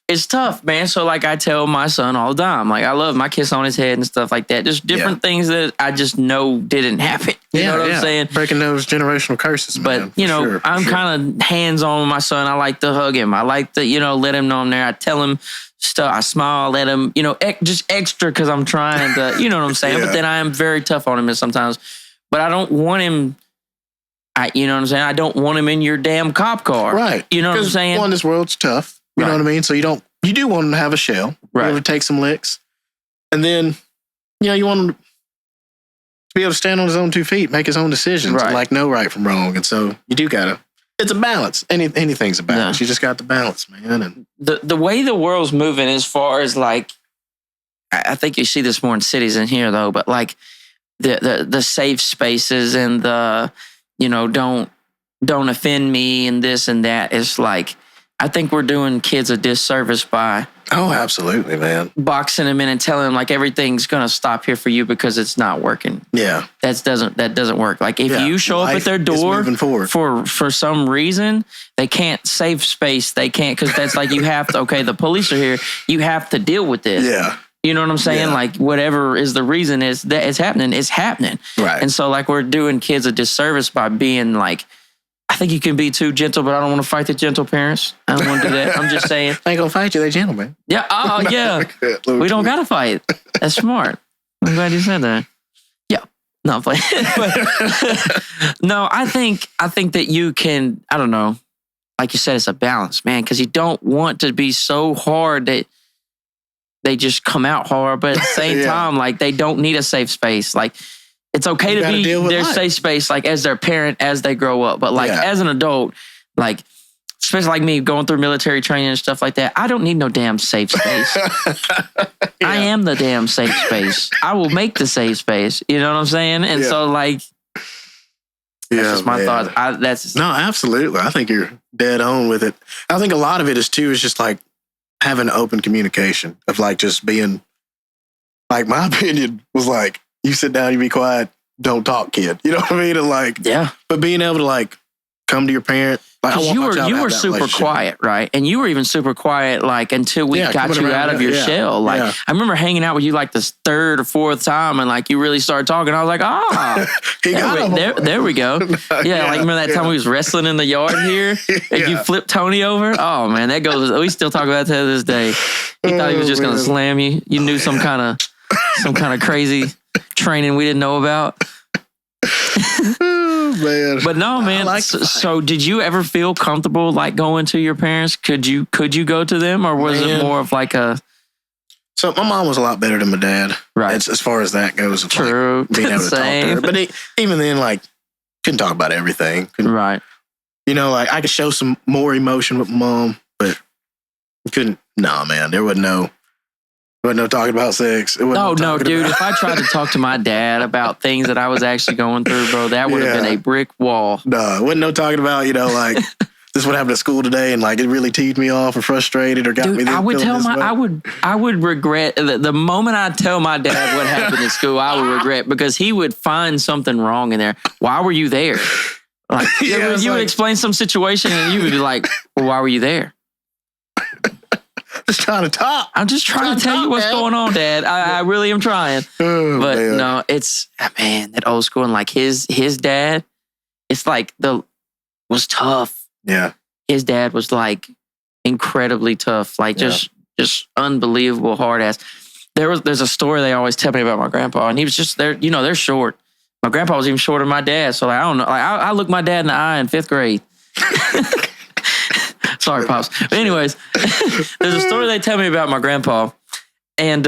it's tough, man. So I tell my son all the time, I love my kiss on his head and stuff like that. Just different things that I just know didn't happen. You know what I'm saying? Breaking those generational curses, man. But, I'm kind of hands-on with my son. I like to hug him. I like to, let him know I'm there. I tell him stuff. I smile, let him, just extra because I'm trying to, you know what I'm saying? But then I am very tough on him sometimes. But I don't want him... you know what I'm saying? I don't want him in your damn cop car. Right. You know what I'm saying? This world's tough. You know what I mean? So you do want him to have a shell. Right. You want to take some licks. And then, you want him to be able to stand on his own 2 feet, make his own decisions, and know right from wrong. And so you do gotta, it's a balance. Anything's a balance. You just got to balance, man. And the way the world's moving as far as I think you see this more in cities than here though, but the safe spaces and the, don't offend me and this and that is I think we're doing kids a disservice by absolutely, man. Boxing them in and telling them everything's gonna stop here for you because it's not working. Yeah, that doesn't work. If you show up at their door for some reason, they can't save space. They can't because that's you have to. Okay, the police are here. You have to deal with this. Yeah. You know what I'm saying? Whatever is the reason is that it's happening. Right. And so we're doing kids a disservice by being I think you can be too gentle, but I don't want to fight the gentle parents. I don't want to do that. I'm just saying. I ain't gonna fight you. They gentle, man. Yeah. Oh, yeah. We don't gotta fight. That's smart. I'm glad you said that. Yeah. No, I'm playing. No, I think that you can. I don't know. Like you said, it's a balance, man, because you don't want to be so hard that they just come out hard, but at the same time, they don't need a safe space. It's okay to be their safe space, as their parent as they grow up. But as an adult, especially like me going through military training and stuff like that. I don't need no damn safe space. I am the damn safe space. I will make the safe space. You know what I'm saying? And so like, that's just my thoughts. No, absolutely. I think you're dead on with it. I think a lot of it is just like having open communication of like just being, like my opinion was like, you sit down, you be quiet, don't talk, kid. You know what I mean? And like, but being able to like come to your parent. Like, you were super quiet, right? And you were even super quiet, like until we got you out of your shell. Like I remember hanging out with you like this third or fourth time, and like you really started talking. I was like, there we go. Like remember that time we was wrestling in the yard here, and you flipped Tony over? Oh man, that goes. We still talk about that to this day. He thought he was just gonna slam you. You knew some kind of crazy training we didn't know about. Man. But no, man. Like so did you ever feel comfortable like going to your parents? Could you go to them, or was it more of like a? So my mom was a lot better than my dad, right? As far as that goes, true. Like being able to talk to her. But even then, like couldn't talk about everything, right? You know, like I could show some more emotion with my mom, but couldn't. Nah, man, there wasn't no talking about sex. No, dude. If I tried to talk to my dad about things that I was actually going through, bro, that would have been a brick wall. No, it wasn't no talking about, you know, like this is what happened at school today, and like it really teed me off or frustrated or got me. I would tell I would regret the moment I tell my dad what happened at school. I would regret because he would find something wrong in there. Why were you there? Like you would explain some situation and you would be like, well, why were you there? Just trying to talk. I'm just trying to tell you what's going on, Dad. I really am trying. But no, it's that old school and like his dad. It's like was tough. Yeah, his dad was like incredibly tough, like just unbelievable hard ass. There's a story they always tell me about my grandpa, and he was just there. You know, they're short. My grandpa was even shorter than my dad, so like I don't know. Like I looked my dad in the eye in 5th grade. Sorry, Pops. But anyways, there's a story they tell me about my grandpa. And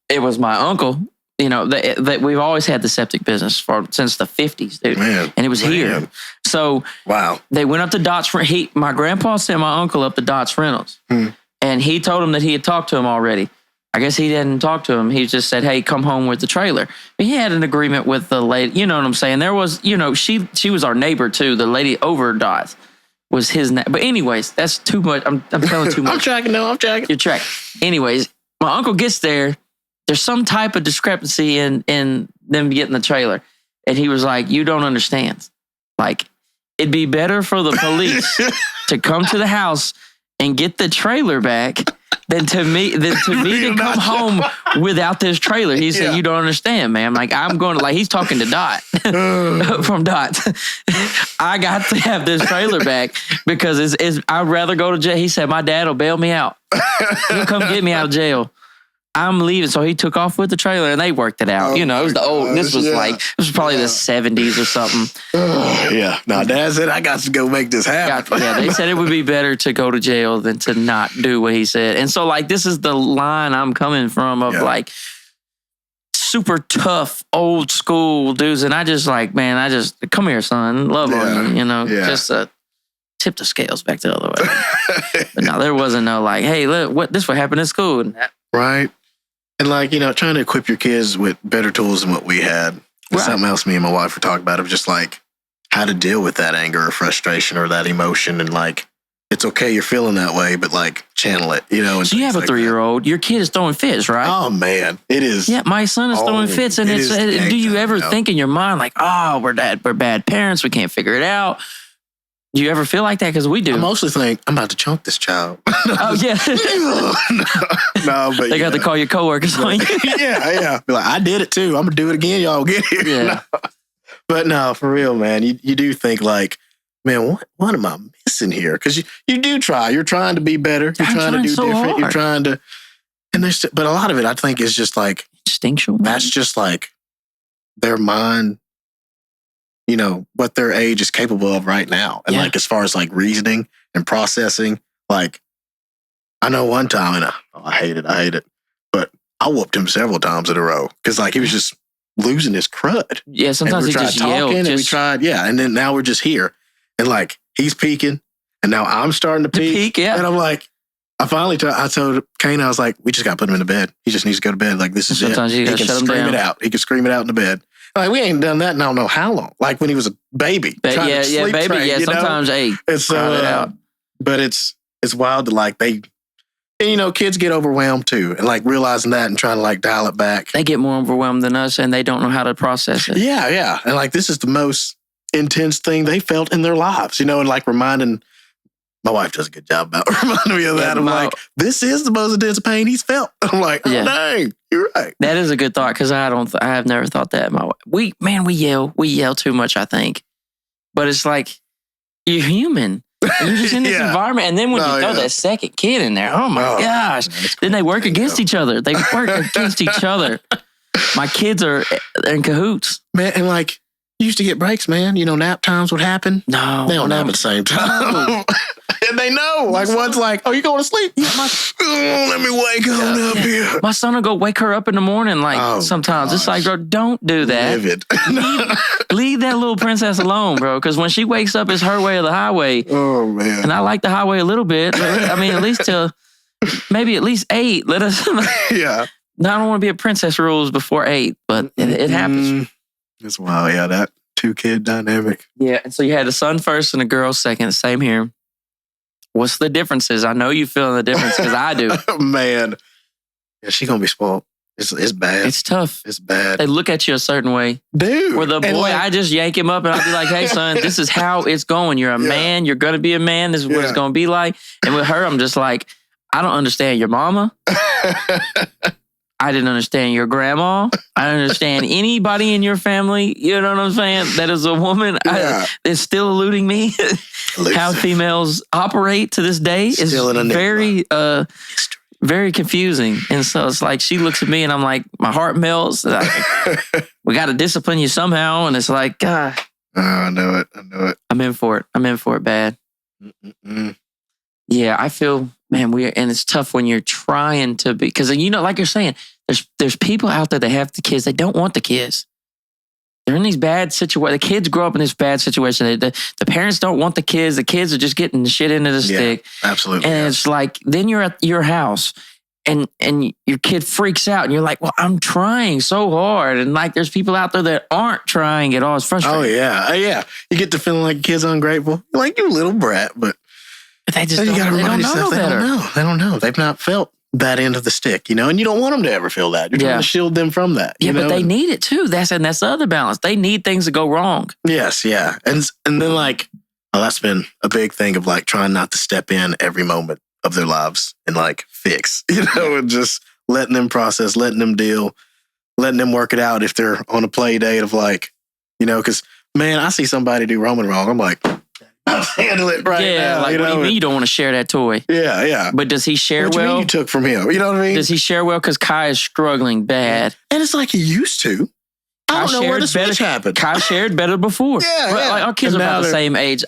it was my uncle. You know, that we've always had the septic business since the 50s, dude. Man, and it was here. So they went up to Dots. My grandpa sent my uncle up to Dots Reynolds. And he told him that he had talked to him already. I guess he didn't talk to him. He just said, hey, come home with the trailer. But he had an agreement with the lady. You know what I'm saying? There was, you know, she was our neighbor too. The lady over Dots was his name. But anyways, that's too much. I'm telling too much. I'm tracking. You're tracking. Anyways, my uncle gets there. There's some type of discrepancy in them getting the trailer. And he was like, you don't understand. Like, it'd be better for the police to come to the house and get the trailer back than to me to come home without this trailer. He said, you don't understand, man. Like, I'm going to, like, he's talking to Dot from Dot. I got to have this trailer back because I'd rather go to jail. He said, my dad will bail me out. He'll come get me out of jail. I'm leaving. So he took off with the trailer and they worked it out. You know, it was the old, this was probably the 70s or something. No, Dad said, I got to go make this happen. They said it would be better to go to jail than to not do what he said. And so like, this is the line I'm coming from of like super tough, old school dudes. And I just like, man, come here, son, love on you, you know, just tip the scales back the other way. But no, there wasn't no like, hey, look, this what happened at school. Right. And like, you know, trying to equip your kids with better tools than what we had. That's something else me and my wife were talking about of just like how to deal with that anger or frustration or that emotion. And like, it's okay, you're feeling that way, but like channel it, you know. And so you have a 3-year-old, your kid is throwing fits, right? Oh man, it is. Yeah, my son is throwing fits. And do you ever think in your mind like, oh, we're bad parents, we can't figure it out? Do you ever feel like that? Because we do. I mostly think, I'm about to chunk this child. Oh, yeah. No, but they got to call your coworkers on you. Yeah. Be like, I did it too. I'm going to do it again. Y'all get here. Yeah. No. But no, for real, man. You do think like, man, what am I missing here? Because you do try. You're trying to be better. You're trying to do so different. Hard. You're trying to, but a lot of it, I think, is just like, instinctual. That's just like their mind. You know, what their age is capable of right now. And like, as far as like reasoning and processing, like, I know one time, and I hate it, but I whooped him several times in a row. Cause like, he was just losing his crud. Yeah, sometimes he just yelled. And we tried, and then now we're just here. And like, he's peaking And now I'm starting to peak. Yeah. And I'm like, I told Kane, I was like, we just got to put him in the bed. He just needs to go to bed. Like, this is Sometimes it. you got to shut him down. It out. He can scream it out in the bed. Like, we ain't done that in I don't know how long. Like when he was a baby. Baby. Sometimes, hey, it's crowd it out. But it's wild to like, kids get overwhelmed too. And like realizing that and trying to like dial it back. They get more overwhelmed than us and they don't know how to process it. Yeah, yeah. And like, this is the most intense thing they felt in their lives, and like reminding, my wife does a good job about reminding me of that. I'm like, this is the most intense pain he's felt. I'm like, oh, dang, you're right. That is a good thought because I have never thought that. We yell too much, I think. But it's like, you're human. And you're just in this environment. And then when you throw that second kid in there, oh my gosh. Then they work against each other. They work against each other. My kids are in cahoots. Man, and like, you used to get breaks, man. Nap times would happen. No. They don't nap at the same time. No. And they know. Like, one's like, oh, you going to sleep? Yeah, let me wake on up here. My son will go wake her up in the morning, like, sometimes. Gosh. It's like, bro, don't do that. Leave that little princess alone, bro, because when she wakes up, it's her way or the highway. Oh, man. And I like the highway a little bit. I mean, at least till maybe at least 8. Let us. Yeah. Now, I don't want to be a princess rules before 8, but it happens. It's wild, yeah, that 2-kid dynamic. Yeah, and so you had a son first and a girl second. Same here. What's the differences? I know you feeling the difference because I do. Man. Yeah, she gonna be spoiled. It's bad. It's tough. It's bad. They look at you a certain way. Dude. Where the boy, I just yank him up and I'll be like, hey, son, this is how it's going. You're a man. You're going to be a man. This is what it's going to be like. And with her, I'm just like, I don't understand your mama. I didn't understand your grandma. I don't understand anybody in your family. You know what I'm saying? That is a woman. It's still eluding me. How females operate to this day is very, very confusing. And so it's like she looks at me and I'm like, my heart melts. We got to discipline you somehow. And it's like, God. Oh, I know it. I'm in for it bad. Yeah, I feel, man, and it's tough when you're trying to be, because like you're saying, there's people out there that have the kids, they don't want the kids. They're in these bad situations. The kids grow up in this bad situation. The parents don't want the kids are just getting the shit into the stick. Absolutely. And it's like, then you're at your house and your kid freaks out and you're like, well, I'm trying so hard. And like, there's people out there that aren't trying at all. It's frustrating. Oh, yeah. Yeah. You get to feeling like your kid's ungrateful. You're like, you little brat, but they just don't know better. They don't know. They've not felt that end of the stick, and you don't want them to ever feel that. You're trying to shield them from that. Yeah, but they need it too. That's the other balance. They need things to go wrong. Yes, yeah. And then like, that's been a big thing of like trying not to step in every moment of their lives and like fix, and just letting them process, letting them deal, letting them work it out if they're on a play date of like, because man, I see somebody do Roman wrong. I'm like, I'll handle it right now. Yeah, like, what do you mean you don't want to share that toy? Yeah, yeah. But does he share what well? What do you mean you took from him? You know what I mean? Does he share well? Because Kai is struggling bad. And it's like he used to. I don't know where the switch happened. Kai shared better before. Yeah. Like, our kids are about the same age.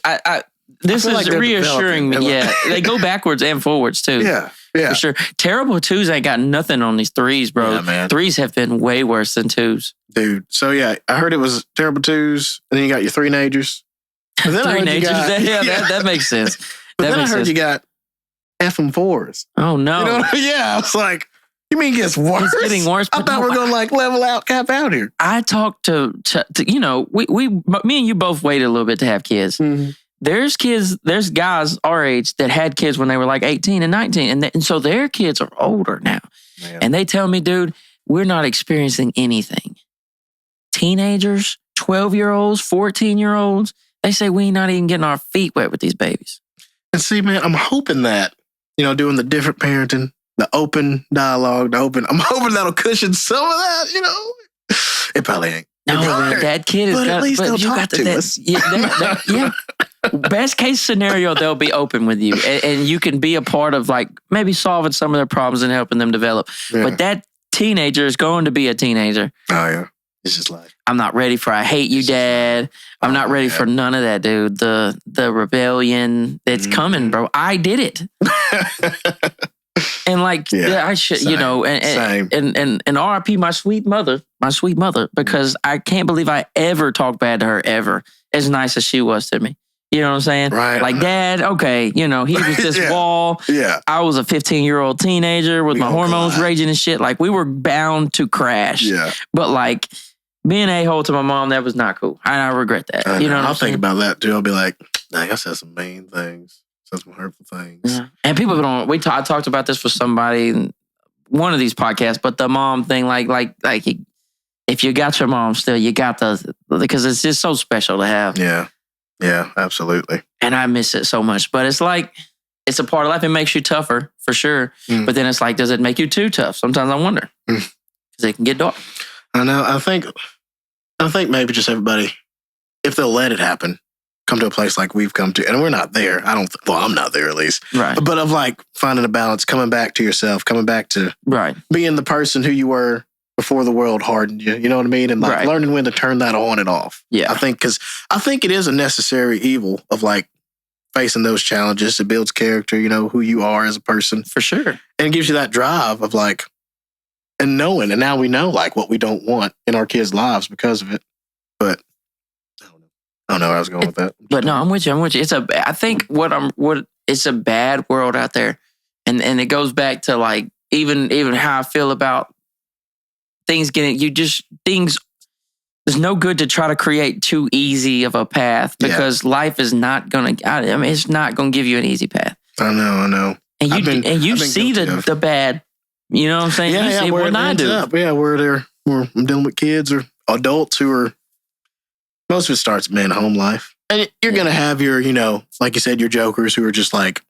This is like reassuring me. Yeah, they go backwards and forwards too. Yeah. For sure. Terrible 2s ain't got nothing on these 3s, bro. Yeah, man. 3s have been way worse than 2s. Dude. So yeah, I heard it was terrible 2s, and then you got your 3-nagers. But then that makes sense. But then I heard you got F4s. Oh no! I was like, you mean it gets worse? It's getting worse. I thought we're gonna like level out, cap out here. I talked to me and you both waited a little bit to have kids. Mm-hmm. There's guys our age that had kids when they were like 18 and 19, and so their kids are older now, and they tell me, dude, we're not experiencing anything. Teenagers, 12-year-olds, 14-year-olds. They say we ain't not even getting our feet wet with these babies. And see, man, I'm hoping that, doing the different parenting, the open dialogue, I'm hoping that'll cushion some of that, It probably ain't. No, man, that kid is at least they'll talk to us. Yeah. Best case scenario, they'll be open with you. And you can be a part of like maybe solving some of their problems and helping them develop. Yeah. But that teenager is going to be a teenager. Oh, yeah. It's just like, I'm not ready for I hate you, Dad. I'm not ready for none of that, dude. The rebellion that's coming, bro. I did it. And like I should, same, and RIP my sweet mother, because I can't believe I ever talked bad to her ever, as nice as she was to me. You know what I'm saying? Right. Like, Dad, okay, he was this Yeah. wall. Yeah. I was a 15-year-old teenager with my hormones raging and shit. Like, we were bound to crash. Yeah. But, like, being a-hole to my mom, that was not cool. I regret that. I know. I'll think about that, too. I'll be like, dang, I said some mean things. Said some hurtful things. Yeah. And people don't, I talked about this with somebody in one of these podcasts, but the mom thing, like if you got your mom still, you got because it's just so special to have. Yeah. Yeah, absolutely. And I miss it so much. But it's like, it's a part of life. It makes you tougher, for sure. Mm. But then it's like, does it make you too tough? Sometimes I wonder. Because it can get dark. I know. I think maybe just everybody, if they'll let it happen, come to a place like we've come to. And we're not there. I'm not there at least. Right. But of like finding a balance, coming back to yourself, coming back to being the person who you were before the world hardened you. You know what I mean? And like learning when to turn that on and off. Yeah. I think it is a necessary evil of like facing those challenges. It builds character, who you are as a person. For sure. And it gives you that drive of like, and knowing, and now we know like what we don't want in our kids' lives because of it. But I don't know where I was going with that. But no, I'm with you. I think it's a bad world out there. And it goes back to like, even how I feel about things there's no good to try to create too easy of a path because life is not going to, it's not going to give you an easy path. I know. And you see the bad, you know what I'm saying? Yeah, you see where what I do. Yeah, where I'm dealing with kids or adults who are, most of it starts in home life. And you're going to have your, like you said, your jokers who are just like,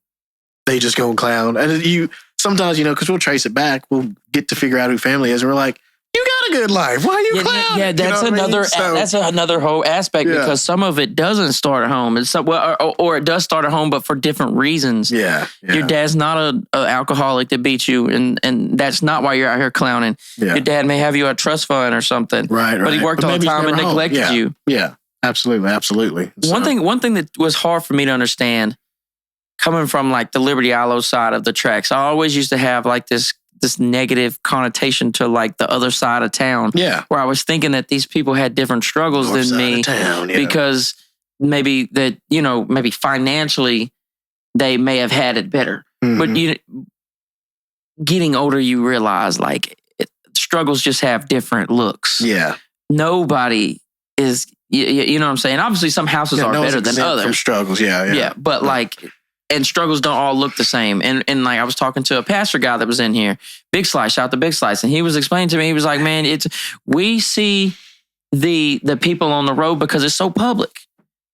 they just go and clown. And sometimes, because we'll trace it back, we'll get to figure out who family is. And we're like, you got a good life. Why are you clowning? Yeah, that's that's another whole aspect because some of it doesn't start at home. It's or it does start at home, but for different reasons. Yeah. Your dad's not an alcoholic that beat you, and that's not why you're out here clowning. Yeah. Your dad may have you a trust fund or something. Right. But he worked all the time and neglected you. Yeah. Absolutely. So. One thing that was hard for me to understand, coming from like the Liberty Islo side of the tracks, I always used to have like this negative connotation to like the other side of town. Yeah. Where I was thinking that these people had different struggles than me because maybe that, maybe financially they may have had it better. Mm-hmm. But getting older, you realize like struggles just have different looks. Yeah. Nobody is, you know what I'm saying? Obviously some houses are better than others. From struggles. Yeah. But like, and struggles don't all look the same. And like I was talking to a pastor guy that was in here, Big Slice, shout out to Big Slice. And he was explaining to me, he was like, man, we see the people on the road because it's so public.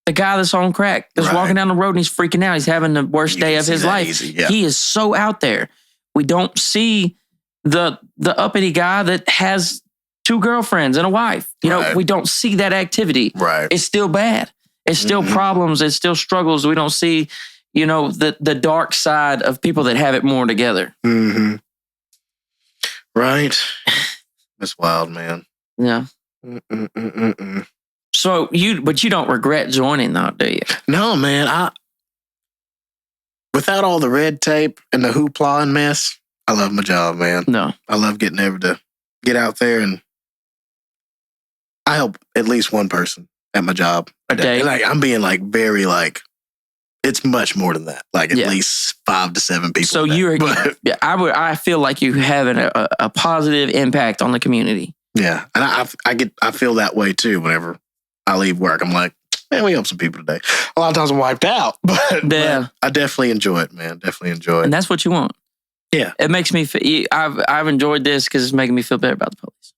The guy that's on crack that's walking down the road and he's freaking out. He's having the worst day of his life. He is so out there. We don't see the uppity guy that has 2 girlfriends and a wife. We don't see that activity. Right. It's still bad. It's still problems. It's still struggles. We don't see the dark side of people that have it more together. Mm-hmm. Right. That's wild, man. Yeah. So you don't regret joining though, do you? No, man. Without all the red tape and the hoopla and mess, I love my job, man. No. I love getting able to get out there and I help at least one person at my job a day. Like I'm being like very like, it's much more than that. Like at least 5 to 7 people. So I feel like you have a positive impact on the community. Yeah, and I feel that way too. Whenever I leave work, I'm like, man, we help some people today. A lot of times I'm wiped out, but I definitely enjoy it, man. Definitely enjoy it, and that's what you want. Yeah, it makes me. I've enjoyed this because it's making me feel better about the police.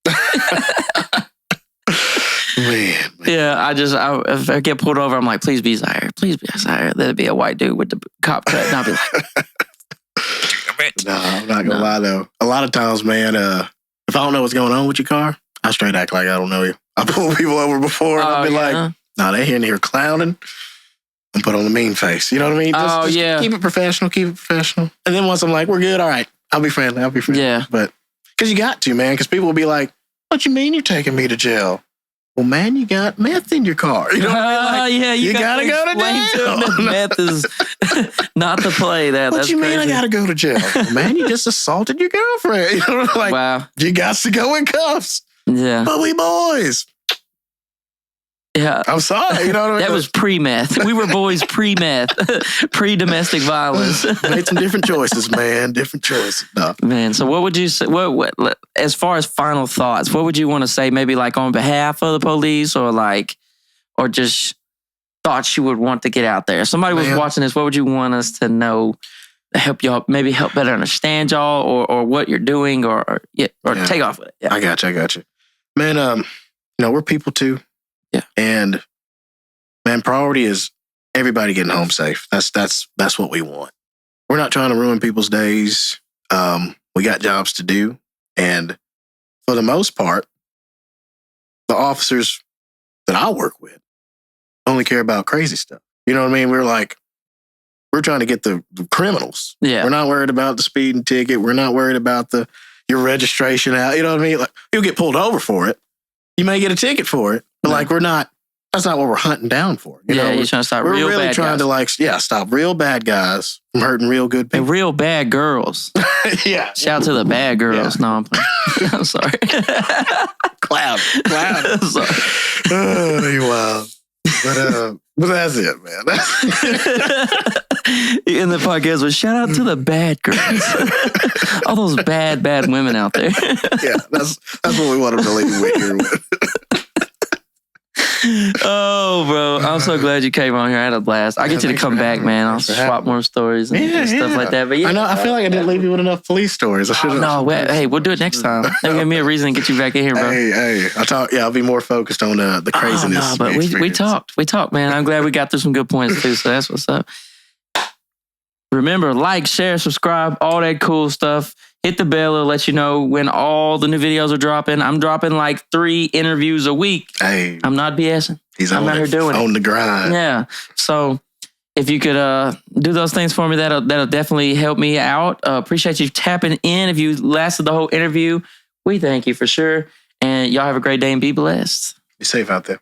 Man. Yeah, if I get pulled over, I'm like, please be Zierre. Please be Zierre. That'd be a white dude with the cop cut. And I'll be like, no, I'm not gonna lie though. A lot of times, man, if I don't know what's going on with your car, I straight act like I don't know you. I pull people over before and I'll be like, nah, they in here clowning and put on the mean face. You know what I mean? Just keep it professional, And then once I'm like, we're good, all right, I'll be friendly. Yeah. But, because you got to, man, because people will be like, what you mean you're taking me to jail? Well, man, you got meth in your car. You know what I mean? Like, you gotta go to jail. Meth is not the play. What you mean I gotta go to jail? Well, man, you just assaulted your girlfriend. You know, like, wow. You got to go in cuffs. Yeah. But we boys. Yeah. I'm sorry. You know what I mean? That was pre-meth. We were boys pre-meth, pre-domestic violence. Made some different choices, man. Different choices. No. Man, so what would you say, what, as far as final thoughts, what would you want to say maybe like on behalf of the police or just thoughts you would want to get out there? If somebody was watching this, what would you want us to know to help y'all, maybe help better understand y'all or what you're doing or take off with it? Yeah. I got you. Man, we're people too. Yeah. And man, priority is everybody getting home safe. That's what we want. We're not trying to ruin people's days. We got jobs to do. And for the most part, the officers that I work with only care about crazy stuff. You know what I mean? We're trying to get the criminals. Yeah. We're not worried about the speeding ticket. We're not worried about your registration out. You know what I mean? Like, you'll get pulled over for it. You may get a ticket for it, but that's not what we're hunting down for. You're trying to stop real bad guys. We're really trying to stop real bad guys from hurting real good people. And real bad girls. Yeah. Shout out to the bad girls. Yeah. No, I'm playing. I'm sorry. Cloud. Sorry. Oh, you wild. But that's it, man. In the podcast was shout out to the bad girls. All those bad women out there. Yeah, that's what we want them to leave with here with. Oh, bro. I'm so glad you came on here. I had a blast. I'll get you to come back, man. I'll swap more stories and stuff like that. But yeah. I know. I feel like I didn't leave you with enough police stories. I should have. No, hey, we'll do it next time. That'll give me a reason to get you back in here, bro. Hey. I'll be more focused on the craziness. No, but we talked, man. I'm glad we got through some good points too. So that's what's up. Remember, like, share, subscribe, all that cool stuff. Hit the bell. It'll let you know when all the new videos are dropping. I'm dropping like 3 interviews a week. Hey, I'm not BSing. I'm out here doing on the grind. Yeah. So if you could do those things for me, that'll definitely help me out. Appreciate you tapping in. If you lasted the whole interview, we thank you for sure. And y'all have a great day and be blessed. Be safe out there.